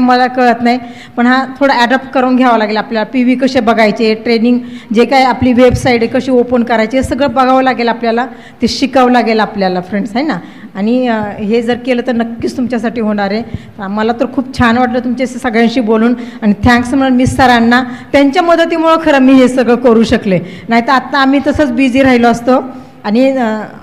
B: नाही. पण हा थोडा ॲडॉप्ट करून घ्यावा लागेल आपल्याला. PV कसे बघायचे, ट्रेनिंग जे काय आपली वेबसाईट आहे कशी ओपन करायची, हे सगळं बघावं लागेल आपल्याला, ते शिकावं लागेल आपल्याला फ्रेंड्स आहे ना. आणि हे जर केलं तर नक्कीच तुमच्यासाठी होणार आहे. मला तर खूप छान वाटलं तुमच्याशी सगळ्यांशी बोलून. आणि थँक्स म्हणून मिस सरांना, त्यांच्या मदतीमुळं खरं मी हे सगळं करू शकले. नाही तर आत्ता आम्ही तसंच बिझी राहिलो असतो. आणि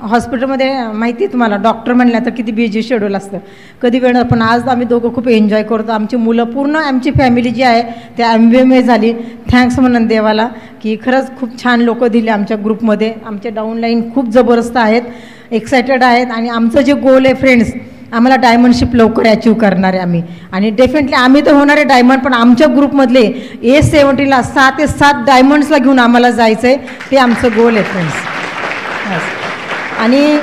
B: हॉस्पिटलमध्ये माहिती आहे तुम्हाला, डॉक्टर म्हणलं तर किती बिझी शेड्यूल असतं, कधी वेळ. पण आज आम्ही दोघं खूप एन्जॉय करतो. आमची मुलं पूर्ण, आमची फॅमिली जी आहे ते MBA झाली. थँक्स म्हणून देवाला की खरंच खूप छान लोक दिले आमच्या ग्रुपमध्ये. आमचे डाऊनलाईन खूप जबरदस्त आहेत, एक्सायटेड आहेत. आणि आमचं जे गोल आहे फ्रेंड्स, आम्हाला डायमंडशिप लवकर अचीव करणार आहे आम्ही. आणि डेफिनेटली आम्ही तर होणार आहे डायमंड, पण आमच्या ग्रुपमधले A70ला 6 ते 7 डायमंड्सला घेऊन आम्हाला जायचं आहे. ते आमचं गोल आहे फ्रेंड्स. आणि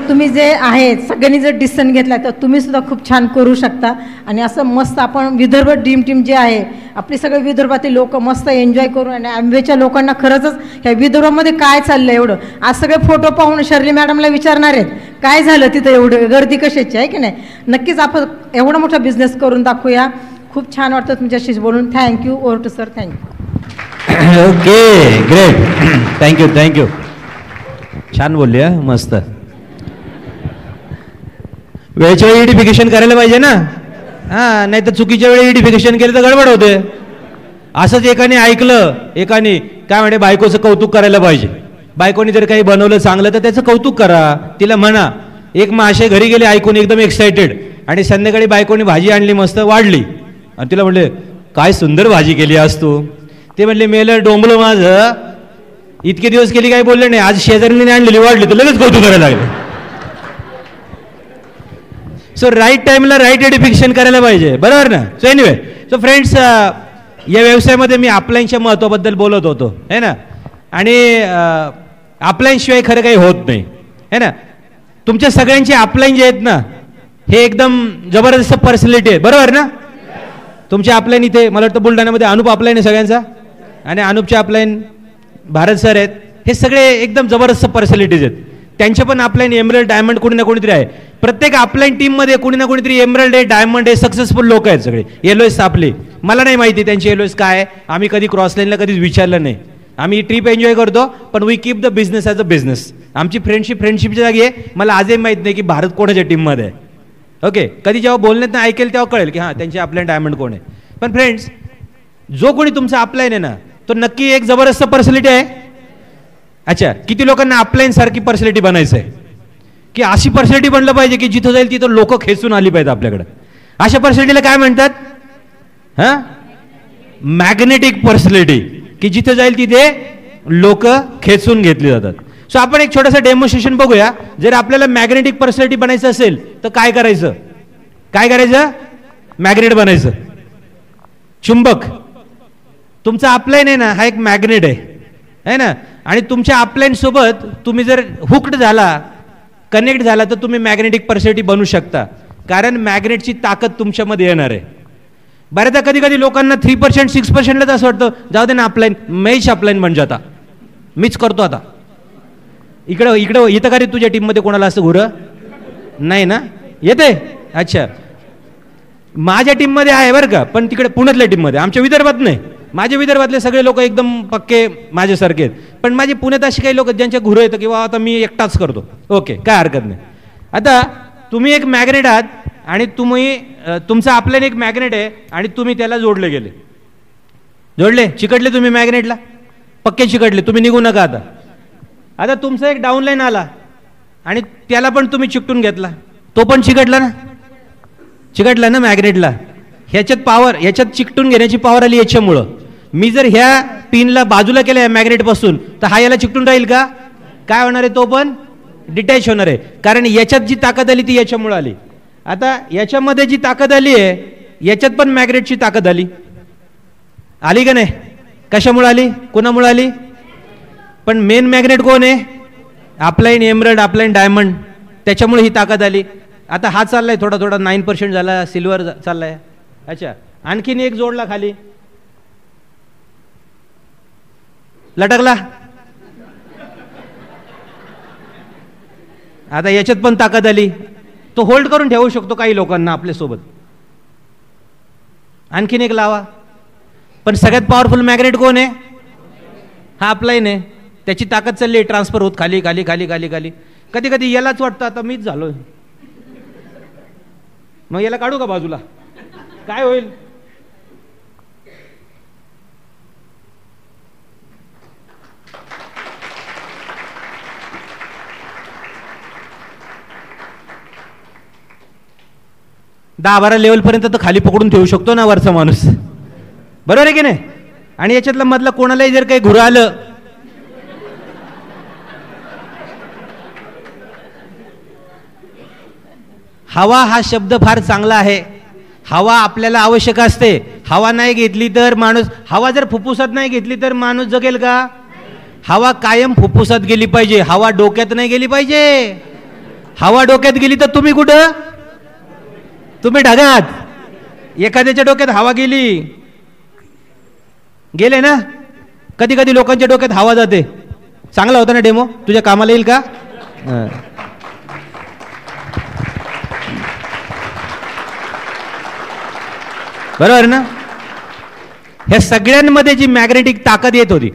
B: तुम्ही जे आहे सगळ्यांनी जर डिसिजन घेतला तर तुम्हीसुद्धा खूप छान करू शकता. आणि असं मस्त आपण विदर्भ ड्रीम टीम जे आहे आपली, सगळे विदर्भातील लोक मस्त एन्जॉय करून. आणि MBAच्या लोकांना खरंच ह्या विदर्भामध्ये काय चाललं एवढं, आज सगळे फोटो पाहून शर्ली मॅडमला विचारणार आहेत काय झालं तिथं, एवढं गर्दी कशाची आहे की नाही. नक्कीच आपण एवढा मोठा बिझनेस करून दाखवूया. खूप छान वाटतं तुमच्याशी बोलून. Thank you. Over to sir. Thank you.
A: Okay, great. Thank you. छान बोलली हा, मस्त. वेळच्या वेळी एडिफिकेशन करायला पाहिजे ना. हां, नाही तर चुकीच्या वेळी एडिफिकेशन केलं तर गडबड होते. असंच एकाने ऐकलं, एकाने काय म्हणे बायकोचं कौतुक करायला पाहिजे. बायकोने जर काही बनवलं चांगलं तर त्याचं कौतुक करा, तिला म्हणा. एक माशे घरी गेले ऐकून एकदम एक्साइटेड, आणि संध्याकाळी बायकोने भाजी आणली मस्त वाढली, आणि तिला म्हणले काय सुंदर भाजी केली आज तू. ते म्हणले मेलं डोंबलं माझं, इतके दिवस केली काही बोलले नाही, आज शेजारीने आणलेली वाढली तर लगेच कौतुक करायला लागले. सो राईट टाइमला राईट एडिफिकेशन करायला पाहिजे, बरोबर ना. सो एनिवे, सो फ्रेंड्स, या व्यवसायामध्ये मी अपलाईनच्या महत्त्वाबद्दल बोलत होतो है ना. आणि अपलाईन शिवाय खरं काही होत नाही है ना. तुमच्या सगळ्यांचे अपलाईन जे आहेत ना हे एकदम जबरदस्त पर्सनॅलिटी आहे, बरोबर ना. तुमचे अपलाईन इथे मला वाटतं बुलढाण्यामध्ये अनुप अपलाईन आहे सगळ्यांचा, आणि अनुपचे अपलाईन भारत सर आहेत. हे सगळे एकदम जबरदस्त पर्सनॅलिटीज आहेत. त्यांचे पण अपलाईन एमरल्ड, डायमंड कोणी ना कोणीतरी आहे. प्रत्येक अपलाईन टीममध्ये कोणी ना कोणीतरी एमरल्ड आहे, डायमंड आहे, सक्सेसफुल लोक आहेत सगळे. येलोएस आपले, मला नाही माहिती त्यांची येलोएस काय आहे, आम्ही कधी क्रॉसलाईनला कधीच विचारलं नाही. आम्ही ट्रिप एन्जॉय करतो, पण we keep the business as a business. आमची फ्रेंडशिपच्या जागी आहे. मला आजही माहीत नाही की भारत कोणाच्या टीममध्ये आहे. ओके, कधी जेव्हा बोलण्यात ऐकेल तेव्हा कळेल की हां त्यांचे अपलाईन डायमंड कोण आहे. पण फ्रेंड्स, जो कोणी तुमचा अपलाईन आहे ना तो नक्की एक जबरदस्त पर्सनॅलिटी आहे. अच्छा, किती लोकांना अपलाईन सारखी पर्सनॅलिटी बनायचं आहे, की अशी पर्सनॅलिटी बनलं पाहिजे की जिथं जाईल तिथं लोक खेचून आली पाहिजेत आपल्याकडे. अशा पर्सनॅलिटीला काय म्हणतात? हां, मॅग्नेटिक पर्सनॅलिटी, की जिथं जाईल तिथे लोक खेचून घेतली जातात. सो आपण एक छोटंसं डेमॉन्स्ट्रेशन बघूया. जर आपल्याला मॅग्नेटिक पर्सनॅलिटी बनायचं असेल तर काय करायचं? काय करायचं? मॅग्नेट बनायचं. चुंबक. तुमचा अपलाइन आहे ना, हा एक मॅग्नेट आहे ना, आणि तुमच्या अपलाइन सोबत तुम्ही जर हुक्ड झाला, कनेक्ट झाला, तर तुम्ही मॅग्नेटिक पर्सनॅलिटी बनू शकता. कारण मॅग्नेटची ताकद तुमच्यामध्ये येणार आहे. बऱ्याचदा कधी कधी लोकांना 3% 6%लाच असं वाटतं, जाऊ दे ना अपलाइन, मैच अपलाइन बन जाता, मीच करतो आता. इकडं येतं का रे तुझ्या टीममध्ये कोणाला असं घुरं? नाही ना? येते? अच्छा. माझ्या टीममध्ये आहे बरं का, पण तिकडे पुण्यातल्या टीममध्ये, आमच्या विदर्भात नाही. माझ्या विदर्भातले सगळे लोक एकदम पक्के माझ्यासारखे आहेत. पण माझे पुण्यात अशी काही लोक ज्यांच्या घुरं येतं किंवा आता मी एकटाच करतो. ओके, काय हरकत नाही. आता तुम्ही एक मॅग्नेट आहात आणि तुमचा अपलाइन एक मॅग्नेट आहे आणि तुम्ही त्याला जोडले गेले. जोडले, चिकटले तुम्ही मॅग्नेटला, पक्के चिकटले, तुम्ही निघू नका आता. आता तुमचा एक डाऊनलाईन आला आणि त्याला पण तुम्ही चिकटून घेतला, तो पण चिकटला ना? चिकटला ना मॅग्नेटला. ह्याच्यात पॉवर, ह्याच्यात चिकटून घेण्याची पॉवर आली याच्यामुळं. मी जर ह्या पिनला बाजूला केलं या मॅग्नेट पासून, तर हा याला चिकटून राहील का? काय होणार आहे? तो पण डिटॅच होणार आहे. कारण याच्यात जी ताकद आली ती याच्यामुळे आली. आता याच्यामध्ये जी ताकद आली आहे, याच्यात पण मॅग्नेटची ताकद आली. आली का नाही? कशामुळे आली? कोणामुळे आली? पण मेन मॅग्नेट कोण आहे? अपलाइन एमरल्ड, अपलाइन डायमंड, त्याच्यामुळे ही ताकद आली. आता हा चाललाय थोडा थोडा 9% झाला, सिल्वर चाललाय. अच्छा, आणखीन एक जोडला खाली, लटकला. आता याच्यात पण ताकद आली. तो होल्ड करून ठेवू शकतो काही लोकांना आपल्यासोबत. आणखीन एक लावा. पण सगळ्यात पॉवरफुल मॅग्नेट कोण आहे? हा अपलाइन आहे. त्याची ताकद चालली, ट्रान्सफर होत खाली खाली खाली खाली खाली. कधी कधी यालाच वाटतं आता मीच झालोय, मग याला काढू का बाजूला, काय होईल? दहा 12 लेवल पर्यंत तर खाली पकडून ठेवू शकतो ना वरचा माणूस, बरोबर आहे की नाही? आणि याच्यातला मधला कोणालाही जर काही घुरं आलं, हवा हा शब्द फार चांगला आहे. हवा आपल्याला आवश्यक असते. हवा नाही घेतली तर माणूस, हवा जर फुफ्फुसात नाही घेतली तर माणूस जगेल का? हवा कायम फुफ्फुसात गेली पाहिजे, हवा डोक्यात नाही गेली पाहिजे. हवा डोक्यात गेली तर तुम्ही कुठं? तुम्ही ढगात. एखाद्याच्या डोक्यात हवा गेले ना, कधी कधी लोकांच्या डोक्यात हवा जाते. चांगला होता ना डेमो, तुझ्या कामाला येईल का? बरोबर ना? ह्या सगळ्यांमध्ये जी मॅग्नेटिक ताकद येत होती,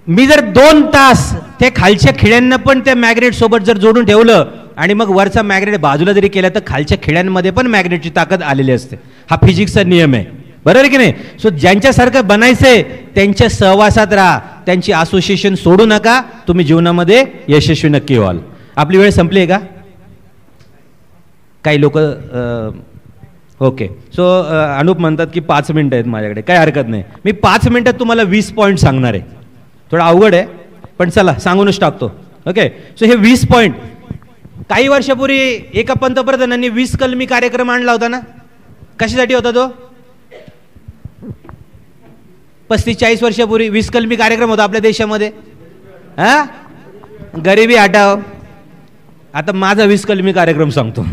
A: मी जर 2 तास त्या खालच्या खिळ्यांना पण त्या मॅग्नेट सोबत जर जोडून ठेवलं आणि मग वरचा मॅग्नेट बाजूला जरी केला तर खालच्या खिळ्यांमध्ये पण मॅग्नेटची ताकद आलेली असते. हा फिजिक्सचा नियम आहे, बरोबर आहे की नाही? सो ज्यांच्यासारखं बनायचंय त्यांच्या सहवासात राहा, त्यांची असोसिएशन सोडू नका, तुम्ही जीवनामध्ये यशस्वी नक्की व्हाल. आपली वेळ संपली आहे का? काही लोक ओके. सो अनुप म्हणतात की 5 मिनिटं आहेत माझ्याकडे, काही हरकत नाही. मी 5 मिनिटात तुम्हाला 20 पॉईंट सांगणार आहे. थोडं अवघड आहे पण चला सांगूनच टाकतो. ओके. सो हे 20 पॉईंट, काही वर्षापूर्वी एका पंतप्रधानांनी 20 कलमी कार्यक्रम आणला होता ना. कशासाठी होता तो? 35-40 वर्षापूर्वी 20 कलमी कार्यक्रम होता आपल्या देशामध्ये. हा, गरिबी हटाव. आता माझा 20 कलमी कार्यक्रम सांगतो.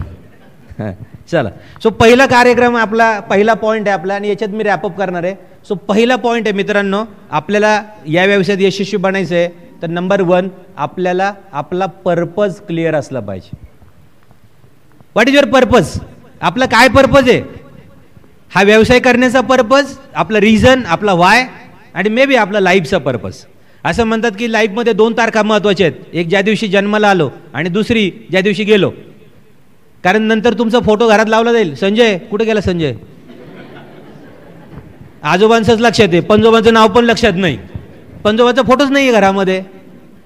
A: चला. सो पहिला कार्यक्रम आपला, पहिला पॉईंट आहे आपला आणि याच्यात मी रॅपअप करणार आहे. सो पहिला पॉईंट आहे मित्रांनो, आपल्याला या व्यवसायात यशस्वी बनायचं आहे तर नंबर 1 आपल्याला आपला पर्पज क्लिअर असला पाहिजे. What is your purpose? आपला काय पर्पज आहे? हा व्यवसाय करण्याचा पर्पज, आपला रिझन, आपला वाय आणि मे बी आपला लाईफचा पर्पज. असं म्हणतात की लाईफमध्ये 2 तारखा महत्वाच्या आहेत, एक ज्या दिवशी जन्माला आलो आणि दुसरी ज्या दिवशी गेलो. कारण नंतर तुमचा फोटो घरात लावला जाईल. संजय कुठे गेला? संजय आजोबांचंच लक्षात आहे, पंजोबांचं नाव पण लक्षात नाही, पंजोबाचा फोटोच नाही आहे घरामध्ये,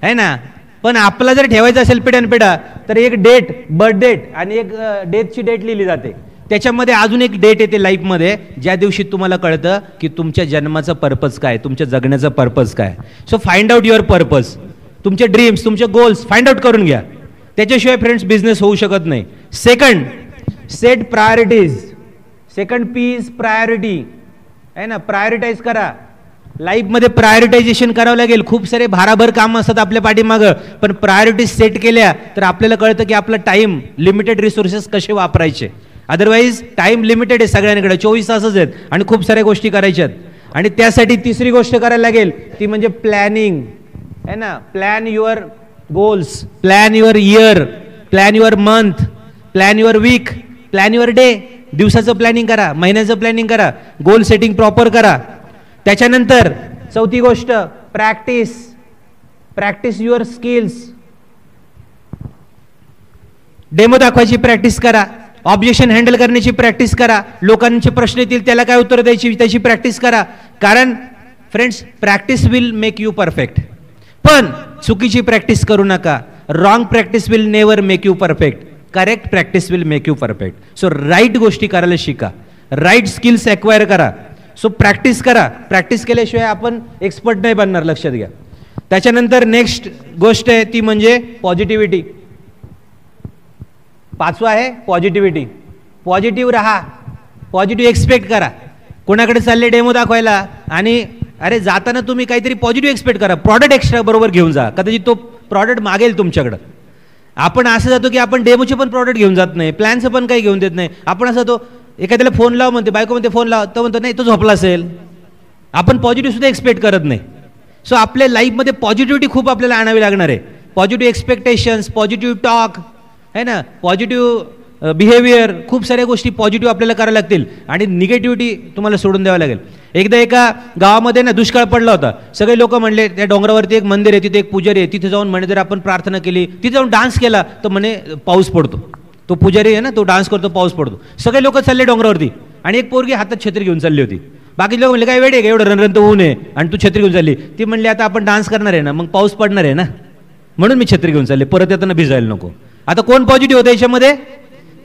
A: है ना? पण आपला जर ठेवायचा असेल पिढ्यानपिढ्या तर एक डेट, बर्थ डेट आणि एक डेथची डेट लिहिली जाते. त्याच्यामध्ये अजून एक डेट येते लाईफमध्ये, ज्या दिवशी तुम्हाला कळतं की तुमच्या जन्माचा पर्पज काय, तुमच्या जगण्याचा पर्पज काय. So find out your purpose. तुमचे ड्रीम्स, तुमचे गोल्स फाइंड आउट करून घ्या. त्याच्याशिवाय फ्रेंड्स बिझनेस होऊ शकत नाही. Second, set priorities. Second P is priority, आहे ना. प्रायोरिटाईज करा. लाईफमध्ये प्रायोरिटायझेशन करावं लागेल. खूप सारे भाराभर कामं असतात आपल्या पाठीमागं, पण प्रायोरिटीज सेट केल्या तर आपल्याला कळतं की आपला टाईम, लिमिटेड रिसोर्सेस कसे वापरायचे. अदरवाईज टाईम लिमिटेड आहे सगळ्यांकडे, 24 तासच आहेत आणि खूप साऱ्या गोष्टी करायच्यात. आणि त्यासाठी तिसरी गोष्ट करायला लागेल ती म्हणजे प्लॅनिंग, आहे ना. Plan your goals, plan your year, plan your month, plan your week, plan your day. दिवसाचं प्लॅनिंग करा, महिन्याचं प्लॅनिंग करा, गोल सेटिंग प्रॉपर करा. त्याच्यानंतर चौथी गोष्ट practice. Practice your skills. Demo दाखवायची प्रॅक्टिस करा, ऑब्जेक्शन हँडल करण्याची प्रॅक्टिस करा, लोकांचे प्रश्न येतील त्याला काय उत्तर द्यायची त्याची प्रॅक्टिस करा. कारण friends practice will make you perfect. पण चुकीची प्रॅक्टिस करू नका. Wrong practice will never make you perfect, correct practice will make you perfect. So right गोष्टी करायला शिका, राईट स्किल्स ॲक्वायर करा. सो प्रॅक्टिस करा. प्रॅक्टिस केल्याशिवाय आपण एक्सपर्ट नाही बनणार, लक्षात घ्या. त्याच्यानंतर नेक्स्ट गोष्ट आहे ती म्हणजे पॉझिटिव्हिटी. पाचवा आहे पॉझिटिव्हिटी. पॉझिटिव्ह राहा, पॉझिटिव्ह एक्सपेक्ट करा. कोणाकडे चालले डेमो दाखवायला आणि अरे जाताना तुम्ही काहीतरी पॉझिटिव्ह एक्सपेक्ट करा. प्रॉडक्ट एक्स्ट्रा बरोबर घेऊन जा, कदाचित तो प्रॉडक्ट मागेल तुमच्याकडं. आपण असं जातो की आपण डेमोचे पण प्रॉडक्ट घेऊन जात नाही, प्लॅनचं पण काही घेऊन देत नाही. आपण असं तो एखाद्याला फोन लाव म्हणते, बायको म्हणते फोन लाव, तो म्हणतो नाही तो झोपला असेल. आपण पॉझिटिव्ह सुद्धा एक्सपेक्ट करत नाही. सो आपल्या लाईफमध्ये पॉझिटिव्हिटी खूप आपल्याला आणावी लागणार आहे. पॉझिटिव्ह एक्सपेक्टेशन्स, पॉझिटिव्ह टॉक, है ना, पॉझिटिव्ह बिहेवियर, खूप साऱ्या गोष्टी पॉझिटिव्ह आपल्याला करायला लागतील आणि निगेटिव्हिटी तुम्हाला सोडून द्यावं लागेल. एकदा एका गावामध्ये ना दुष्काळ पडला होता. सगळे लोक म्हणले त्या डोंगरावरती एक मंदिर आहे, तिथे एक पुजारी आहे, तिथे जाऊन म्हणे जर आपण प्रार्थना केली, तिथे जाऊन डान्स केला तर म्हणे पाऊस पडतो. तो पुजारी आहे ना, तो डान्स करतो, पाऊस पडतो. सगळे लोक चालले डोंगरावरती आणि एक पोरगी हातात छत्री घेऊन चालली होती. बाकी लोक म्हणले काय वेळ आहे का, एवढं रणरण तर होऊ नये आणि तू छत्री घेऊन चालली. ती म्हणली आता आपण डान्स करणार आहे ना, मग पाऊस पडणार आहे ना, म्हणून मी छत्री घेऊन चालले, परत येताना भिजायला नको. आता कोण पॉझिटिव्ह होतं याच्यामध्ये?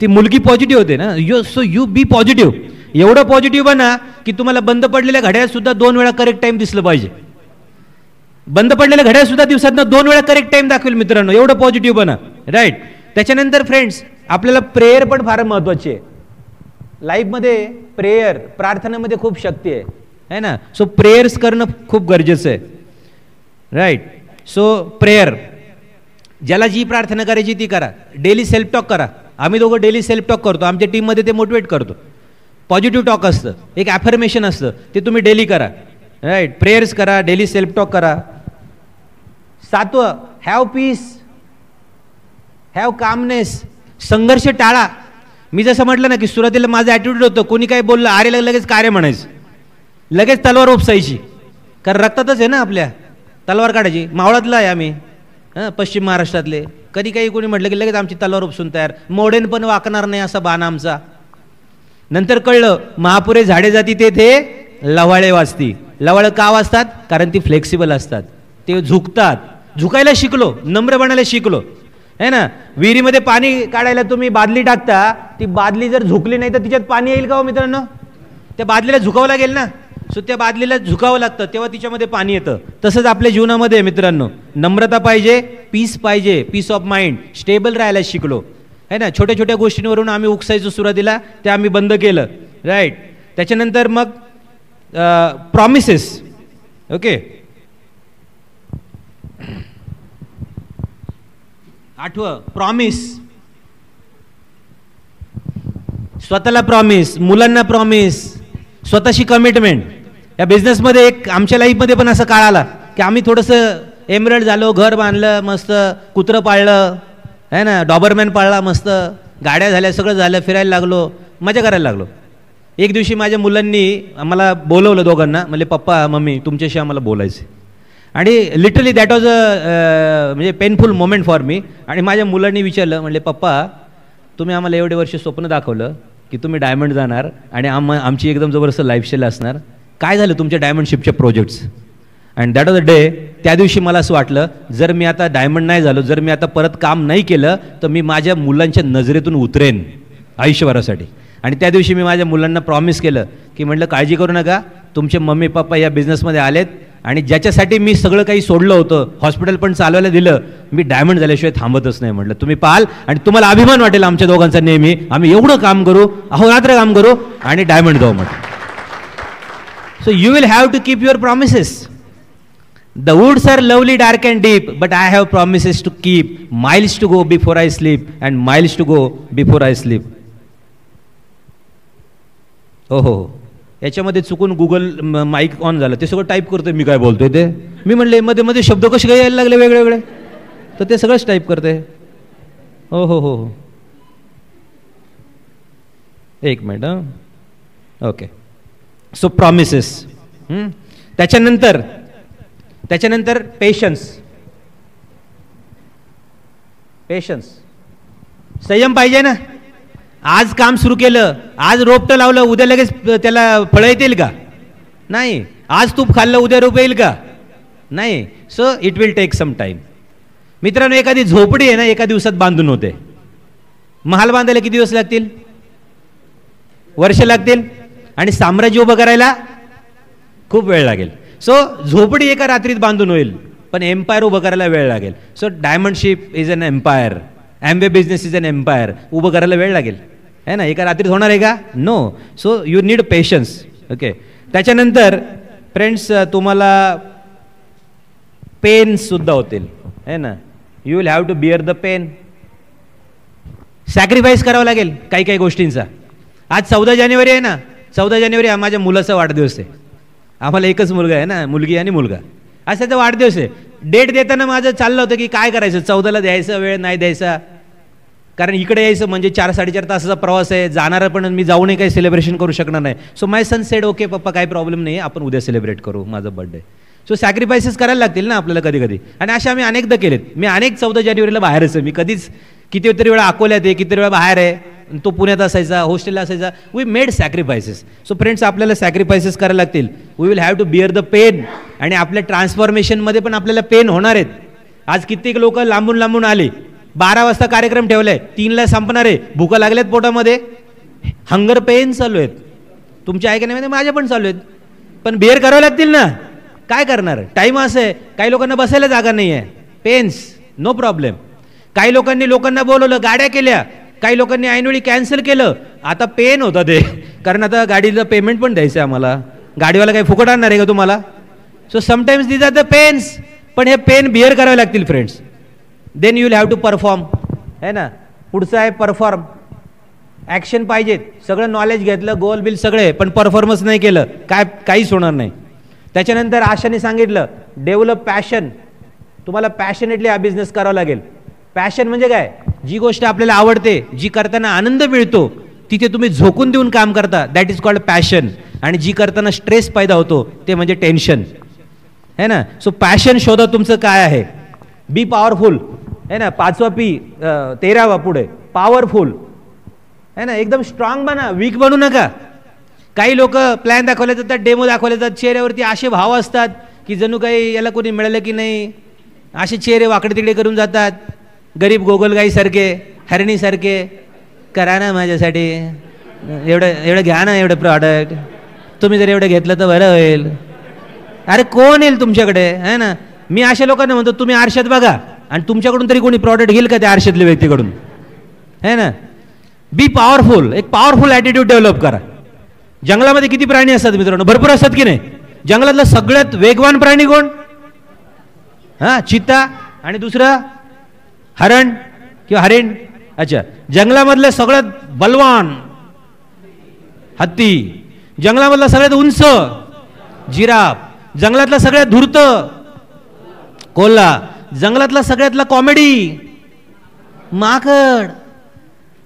A: ती मुलगी पॉझिटिव्ह होते ना. So you be positive. एवढं पॉझिटिव्ह बना की तुम्हाला बंद पडलेल्या घड्याळात सुद्धा 2 वेळा करेक्ट टाइम दिसलं पाहिजे. बंद पडलेल्या घड्याळात सुद्धा दिवसातनं 2 वेळा करेक्ट टाइम दाखवेल मित्रांनो. एवढं पॉझिटिव्ह बना, राईट. त्याच्यानंतर फ्रेंड्स आपल्याला प्रेयर पण फार महत्वाची आहे लाईफमध्ये. प्रेयर, प्रार्थनेमध्ये खूप शक्ती आहे ना. सो प्रेयर्स करणं खूप गरजेचं आहे, राईट. सो प्रेयर, ज्याला जी प्रार्थना करायची ती करा. डेली सेल्फ टॉक करा. आम्ही दोघं डेली सेल्फ टॉक करतो, आमच्या टीममध्ये ते मोटिवेट करतो. पॉझिटिव्ह टॉक असतं, एक ॲफर्मेशन असतं, ते तुम्ही डेली करा, राईट. प्रेयर्स करा, डेली सेल्फ टॉक करा. 7वं, हॅव पीस, हॅव कामनेस. संघर्ष टाळा. मी जसं म्हटलं ना की सुरुवातीला माझं ॲटिट्यूड होतं, कोणी काही बोललं अरे लगेच कार्य म्हणायचं, लगेच तलवार उपसायची. कारण रक्तातच आहे ना आपल्या तलवार काढायची. मावळातला आहे आम्ही, पश्चिम महाराष्ट्रातले. कधी काही कोणी म्हटलं की लगेच आमची तलवार उपसून तयार. मोडेन पण वाकणार नाही असा बाण आमचा. नंतर कळलं महापुरे झाडे जाती तेथे लवाळे वाजती. लवाळं का वाजतात? कारण ती फ्लेक्सिबल असतात, ते झुकतात. झुकायला शिकलो, नम्र बनायला शिकलो, है ना. विहिरीमध्ये पाणी काढायला तुम्ही बादली टाकता, ती बादली जर झुकली नाही तर तिच्यात पाणी येईल का हो मित्रांनो? त्या बादलीला झुकावं लागेल ना. सो त्या बादलीला झुकावं लागतं तेव्हा तिच्यामध्ये पाणी येतं. तसंच आपल्या जीवनामध्ये मित्रांनो नम्रता पाहिजे, पीस पाहिजे, पीस ऑफ माइंड. स्टेबल राहायला शिकलो, है ना. छोट्या छोट्या गोष्टींवरून आम्ही उकसायचो सुरुवातीला, ते आम्ही बंद केलं, राईट. त्याच्यानंतर मग प्रॉमिसेस, ओके. 8वं प्रॉमिस. स्वतःला प्रॉमिस, मुलांना प्रॉमिस, स्वतःशी कमिटमेंट. या बिझनेसमध्ये एक आमच्या लाईफमध्ये पण असं काळ आला की आम्ही थोडंसं एमरल्ड झालो, घर बांधलं, मस्त कुत्रं पाळलं, है ना, डॉबरमॅन पाळला, मस्त गाड्या झाल्या, सगळं झालं, फिरायला लागलो, मजा करायला लागलो. एक दिवशी माझ्या मुलांनी आम्हाला बोलवलं दोघांना, म्हणजे पप्पा मम्मी तुमच्याशी आम्हाला बोलायचं. आणि लिटरली दॅट वॉज म्हणजे पेनफुल मोमेंट फॉर मी. आणि माझ्या मुलांनी विचारलं, म्हणले पप्पा तुम्ही आम्हाला एवढे वर्ष स्वप्न दाखवलं की तुम्ही डायमंड जाणार आणि आमची एकदम जबरदस्त लाईफस्टाईल असणार, काय झालं तुमच्या डायमंडशिपच्या projects? And that was the day. त्या दिवशी मला असं वाटलं जर मी आता डायमंड नाही झालो, जर मी आता परत काम नाही केलं तर मी माझ्या मुलांच्या नजरेतून उतरेन आयुष्यभरासाठी. आणि त्या दिवशी मी माझ्या मुलांना प्रॉमिस केलं की म्हटलं काळजी करू नका, तुमचे मम्मी पप्पा या बिझनेसमध्ये आलेत आणि ज्याच्यासाठी मी सगळं काही सोडलं होतं, हॉस्पिटल पण चालवायला दिलं, मी डायमंड झाल्याशिवाय थांबतच नाही म्हटलं. तुम्ही पाहाल आणि तुम्हाला अभिमान वाटेल आमच्या दोघांचा नेहमी, आम्ही एवढं काम करू, अहोरात्र काम करू आणि डायमंड जाऊ म्हटलं. So you will have to keep your promises. The woods are lovely, dark and deep, but I have promises to keep, miles to go before I sleep and miles to go before I sleep. हो, याच्यामध्ये चुकून गुगल माईक ऑन झालं, ते सगळं टाईप करतोय मी काय बोलतोय ते. मी म्हणले मध्ये मध्ये शब्द कसे काय यायला लागले वेगळे वेगळे, तर ते सगळंच टाईप करतोय. हो, एक मिनिट. Okay, so promises. त्याच्यानंतर पेशन्स. संयम पाहिजे ना. आज काम सुरू केलं, आज रोपटं लावलं, उद्या लगेच त्याला फळं येतील का? नाही. आज तूप खाल्लं, उद्या रोप येईल का? नाही. So it will take some time. मित्रांनो, एखादी झोपडी आहे ना, एका दिवसात बांधून होते. महाल बांधायला किती दिवस लागतील? वर्ष लागतील. आणि साम्राज्य उभं करायला खूप वेळ लागेल. सो झोपडी एका रात्रीत बांधून होईल, पण एम्पायर उभं करायला वेळ लागेल. So diamond ship is an empire, Amway business is an empire. उभं करायला वेळ लागेल, है ना. एका रात्रीत होणार आहे का? No. So you need patience. Okay. त्याच्यानंतर फ्रेंड्स, तुम्हाला पेन सुद्धा होतील, है ना. You will have to bear the pain. Sacrifice करावं लागेल काही काही गोष्टींचा. आज 14 जानेवारी आहे ना. 14 जानेवारी हा माझ्या मुलाचा वाढदिवस आहे. आम्हाला एकच मुलगा आहे ना, मुलगी आणि मुलगा. आज त्याचा वाढदिवस आहे. डेट देताना माझं चाललं होतं की काय करायचं, 14ला द्यायचा, वेळ नाही द्यायचा. कारण इकडे यायचं म्हणजे 4-4.5 तासाचा प्रवास आहे, जाणारं पण मी जाऊनही काही सेलिब्रेशन करू शकणार नाही. So my son sed okay पप्पा, काही प्रॉब्लेम नाही, आपण उद्या सेलिब्रेट करू माझा बर्थडे. सो सॅक्रिफायसेस करायला लागतील ना आपल्याला कधी कधी. आणि अशा आम्ही अनेकदा केलेत. मी अनेक 14 जानेवारीला बाहेरच आहे. मी कधीच कितीतरी वेळा अकोल्यात आहे, कितीतरी वेळा बाहेर आहे. तो पुण्यात असायचा, हॉस्टेलला असायचा. We made sacrifices. So friends, आपल्याला सॅक्रिफायसेस करायला लागतील. We will have to bear the pain. आणि आपल्या ट्रान्सफॉर्मेशनमध्ये पण आपल्याला पेन होणार आहेत. आज कित्येक लोक लांबून लांबून आले. 12 वाजता कार्यक्रम ठेवलाय, 3ला संपणार आहे. भूका लागल्यात पोटामध्ये, हंगर पेन चालू आहेत. तुमच्या ऐकण्यामध्ये माझ्या पण चालू आहेत. पण बिअर करावं लागतील ना. काय करणार, टाईम असं आहे. काही लोकांना बसायला जागा नाही आहे. Pains, no problem. काही लोकांना बोलवलं, गाड्या केल्या. काही लोकांनी ऐनवेळी कॅन्सल केलं. आता पेन होतं ते, कारण आता गाडीचं पेमेंट पण द्यायचं आहे आम्हाला. गाडीवाला काही फुकट आणणार आहे का तुम्हाला? So sometimes these are the pains. पण हे पेन बिअर करावे लागतील friends. Then you will have to perform, है ना. पुढचं आहे परफॉर्म. ॲक्शन पाहिजेत. सगळं नॉलेज घेतलं, गोल बिल सगळे, पण परफॉर्मन्स नाही केलं, काहीच होणार नाही. त्याच्यानंतर आशाने सांगितलं डेव्हलप पॅशन. तुम्हाला पॅशनेटली हा बिझनेस करावा लागेल. पॅशन म्हणजे काय? जी गोष्ट आपल्याला आवडते, जी करताना आनंद मिळतो, तिथे तुम्ही झोकून देऊन काम करता, दॅट इज कॉल्ड पॅशन. आणि जी करताना स्ट्रेस पैदा होतो ते म्हणजे टेन्शन, है ना. सो पॅशन शोधा तुमचं काय आहे. बी पॉवरफुल, है ना. 5वा P, 13वा पुढे पॉवरफुल, है ना. एकदम स्ट्रॉंग बना, वीक बनू नका. काही लोक प्लॅन दाखवले जातात, डेमो दाखवले जातात, चेहऱ्यावरती असे भाव असतात की जणू काही याला कोणी मिळालं की नाही, असे चेहरे वाकडे तिकडे करून जातात. गरीब गोगलगाईसारखे, हरणीसारखे. करा ना माझ्यासाठी, एवढं घ्या ना, एवढं प्रॉडक्ट. तुम्ही जर एवढं घेतलं तर बरं होईल. अरे कोण येईल तुमच्याकडे, है ना. मी अशा लोकांना म्हणतो तुम्ही आरशात बघा आणि तुमच्याकडून तरी कोणी प्रॉडक्ट घेईल का त्या आरशातल्या व्यक्तीकडून, है ना. बी पॉवरफुल. एक पॉवरफुल ॲटिट्यूड डेव्हलप करा. जंगलामध्ये किती प्राणी असतात मित्रांनो? भरपूर असतात की नाही. जंगलातला सगळ्यात वेगवान प्राणी कोण? हां, चित्ता. आणि दुसरं हरण किंवा हरिण. अच्छा. जंगलामधलं सगळ्यात बलवान हत्ती. जंगलामधला सगळ्यात उंच जिराफ. जंगलातला सगळ्यात धूर्त कोल्हा. जंगलातला सगळ्यातला कॉमेडी माकड.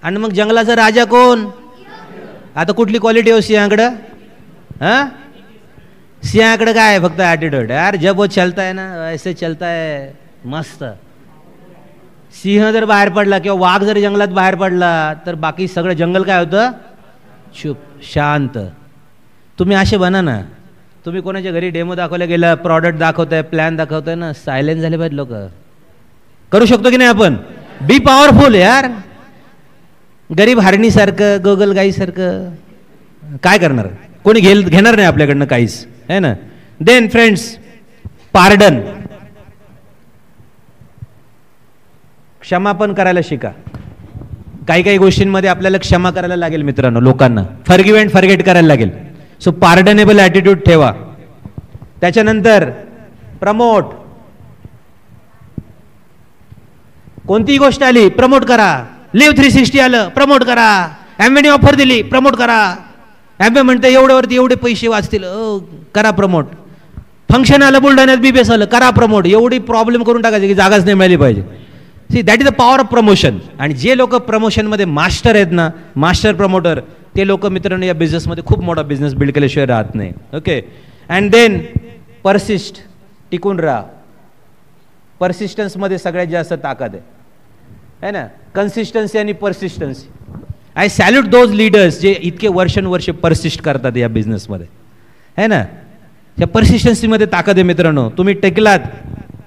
A: आणि मग जंगलाचा राजा कोण? आता कुठली क्वालिटी हो सिंहाकडं? हां, सिंहाकडं काय फक्त ॲटिट्यूड. यार जब वो चलता है ना ऐसे चलता है, मस्त. सिंह जर बाहेर पडला किंवा वाघ जर जंगलात बाहेर पडला तर बाकी सगळं जंगल काय होतं? चुप, शांत. तुम्ही असे बना ना. तुम्ही कोणाच्या घरी डेमो दाखवला गेला, प्रॉडक्ट दाखवताय, प्लॅन दाखवताय ना, सायलेंट झाले पाहिजे लोक. करू शकतो की नाही आपण? बी पॉवरफुल यार. गरीब हारणीसारखं, गोगल गाईसारखं काय करणार? कोणी घेणार नाही आपल्याकडनं काहीच, है ना. देन फ्रेंड्स, पार्डन, क्षमापण करायला शिका. काही काही गोष्टींमध्ये आपल्याला क्षमा करायला लागेल मित्रांनो, लोकांना फॉरगिव्ह अँड फॉरगेट करायला लागेल. सो पार्डनेबल ॲटिट्यूड ठेवा. त्याच्यानंतर प्रमोट, कोणतीही गोष्ट आली प्रमोट करा. लिव्ह 360 आलं प्रमोट करा. ॲम्वेने ऑफर दिली प्रमोट करा. ॲम्वे म्हणते एवढ्यावरती एवढे पैसे वाचतील, करा प्रमोट. फंक्शन आलं बुलढाण्यात, बीबीएस आलं, करा प्रमोट. एवढी प्रॉब्लेम करून टाकायची की जागाच नाही मिळाली पाहिजे. See that is the power of promotion. आणि जे लोक प्रमोशनमध्ये मास्टर आहेत ना, मास्टर प्रमोटर, ते लोक मित्रांनो या बिझनेसमध्ये खूप मोठा बिझनेस बिल्ड केल्याशिवाय राहत नाही. ओके. अँड देन परसिस्ट, टिकून राहा. परसिस्टन्समध्ये सगळ्यात जास्त ताकद आहे ना. कन्सिस्टन्सी आणि परसिस्टन्सी. आय सॅल्यूट दोज लीडर्स जे इतके वर्षानुवर्ष परसिस्ट करतात या बिझनेसमध्ये, है ना. त्या परसिस्टन्सीमध्ये ताकद आहे मित्रांनो. तुम्ही टेकलात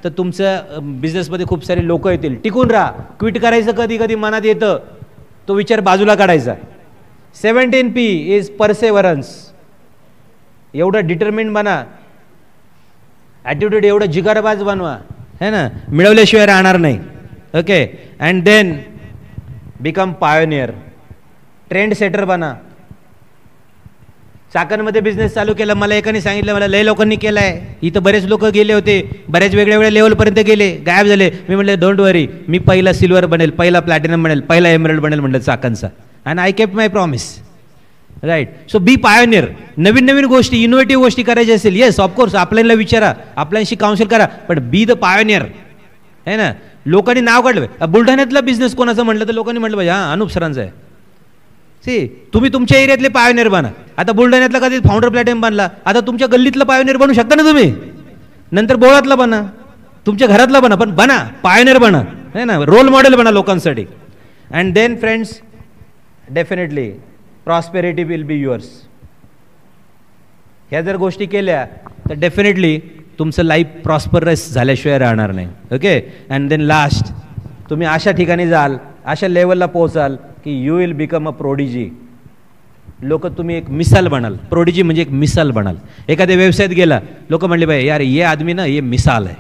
A: तर तुमच्या बिझनेसमध्ये खूप सारे लोक येतील. टिकून राहा. क्विट करायचं कधी कधी मनात येतं, तो विचार बाजूला काढायचा. 17P is परसेवरन्स. एवढं डिटर्मिंड बना, ॲटिट्यूड एवढं जिगरबाज बनवा, है ना. मिळवल्याशिवाय राहणार नाही. Okay. And then become pioneer, trend setter बना. चाकणमध्ये बिझनेस चालू केला, मला एकाने सांगितलं, मला लय लोकांनी केला आहे, इथं बरेच लोक गेले होते, बऱ्याच वेगळ्या वेगळ्या लेवलपर्यंत गेले, गायब झाले. मी म्हटलं डोंट वरी, मी पहिला सिल्वर बनेल, पहिला प्लॅटिनम बनेल, पहिला एमरल्ड बनेल म्हटलं चाकणचा. And I kept my promise. Right. So be pioneer. नवीन नवीन गोष्टी, इनोव्हेटिव्ह गोष्टी करायच्या असेल, येस ऑफकोर्स आपल्याला विचारा, आपल्याशी काउन्सिल करा, पण बी द पायोनियर, है ना. लोकांनी नाव काढलं, बुलढाण्यातला बिझनेस कोणाचं म्हटलं तर लोकांनी म्हटलं पाहिजे हां अनुप सरांचा आहे. सी तुम्ही तुमच्या एरियातले पायोनियर बना. आता बुलढाण्यातला कधी फाउंडर प्लॅटफॉर्म बनला, आता तुमच्या गल्लीतलं पायोनियर बनू शकता ना तुम्ही. नंतर बोळातला बना, तुमच्या घरातला बना, पण बना पायोनियर बना, है ना. रोल मॉडेल बना लोकांसाठी. And then friends, definitely prosperity will be yours. ह्या जर गोष्टी केल्या तर डेफिनेटली तुमचं लाईफ प्रॉस्परस झाल्याशिवाय राहणार नाही. ओके. अँड देन लास्ट, तुम्ही अशा ठिकाणी जाल, अशा लेवलला पोहोचाल की you will become a prodigy. लोक तुम्ही एक मिसाल बनाल. प्रोडिजी म्हणजे एक मिसाल बनाल. एखाद्या व्यवसायात गेला, लोक म्हणले भाई यार ये आदमी ना ये मिसाल है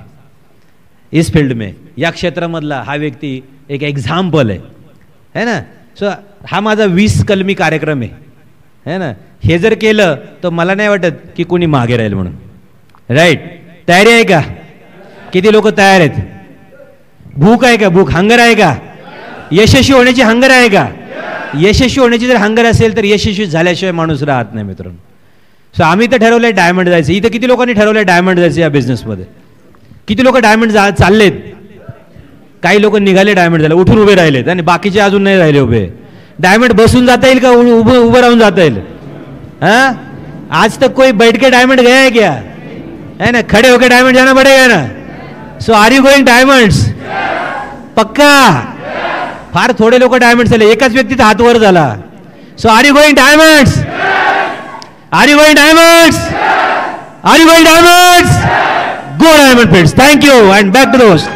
A: इस फील्ड में, या क्षेत्रामधला हा व्यक्ती एक एक्झाम्पल है ना. सो हा माझा 20 कलमी कार्यक्रम है ना. हे जर केलं तर मला नाही वाटत की कोणी मागे राहील म्हणून. राईट. तयारी आहे का? किती लोक तयार आहेत? भूक आहे का? भूक, हंगर आहे का? यशस्वी होण्याची हंगर आहे का? यशस्वी होण्याची जर हंगर असेल तर यशस्वी झाल्याशिवाय माणूस राहत नाही मित्रांनो. सो आम्ही तर ठरवलंय डायमंड जायचं. इथं किती लोकांनी ठरवलंय डायमंड जायचं या बिझनेसमध्ये? किती लोक डायमंड चाललेत? काही लोक निघाले डायमंड झाले, उठून उभे राहिलेत, आणि बाकीचे अजून नाही राहिले उभे. डायमंड बसून जाता येईल का उभं राहून जाता येईल? हाँ, आज तक कोई बैठ के डायमंड गया है क्या? है ना. खड़े होकर डायमंड जाना पड़ेगा ना. So are you going diamonds? पक्का? फार थोडे लोक डायमंड झाले, एकाच व्यक्तीचा हात वर झाला. So are you going diamonds? Are you going diamonds? Are you going diamonds? Go diamond friends. Thank you and back to the host.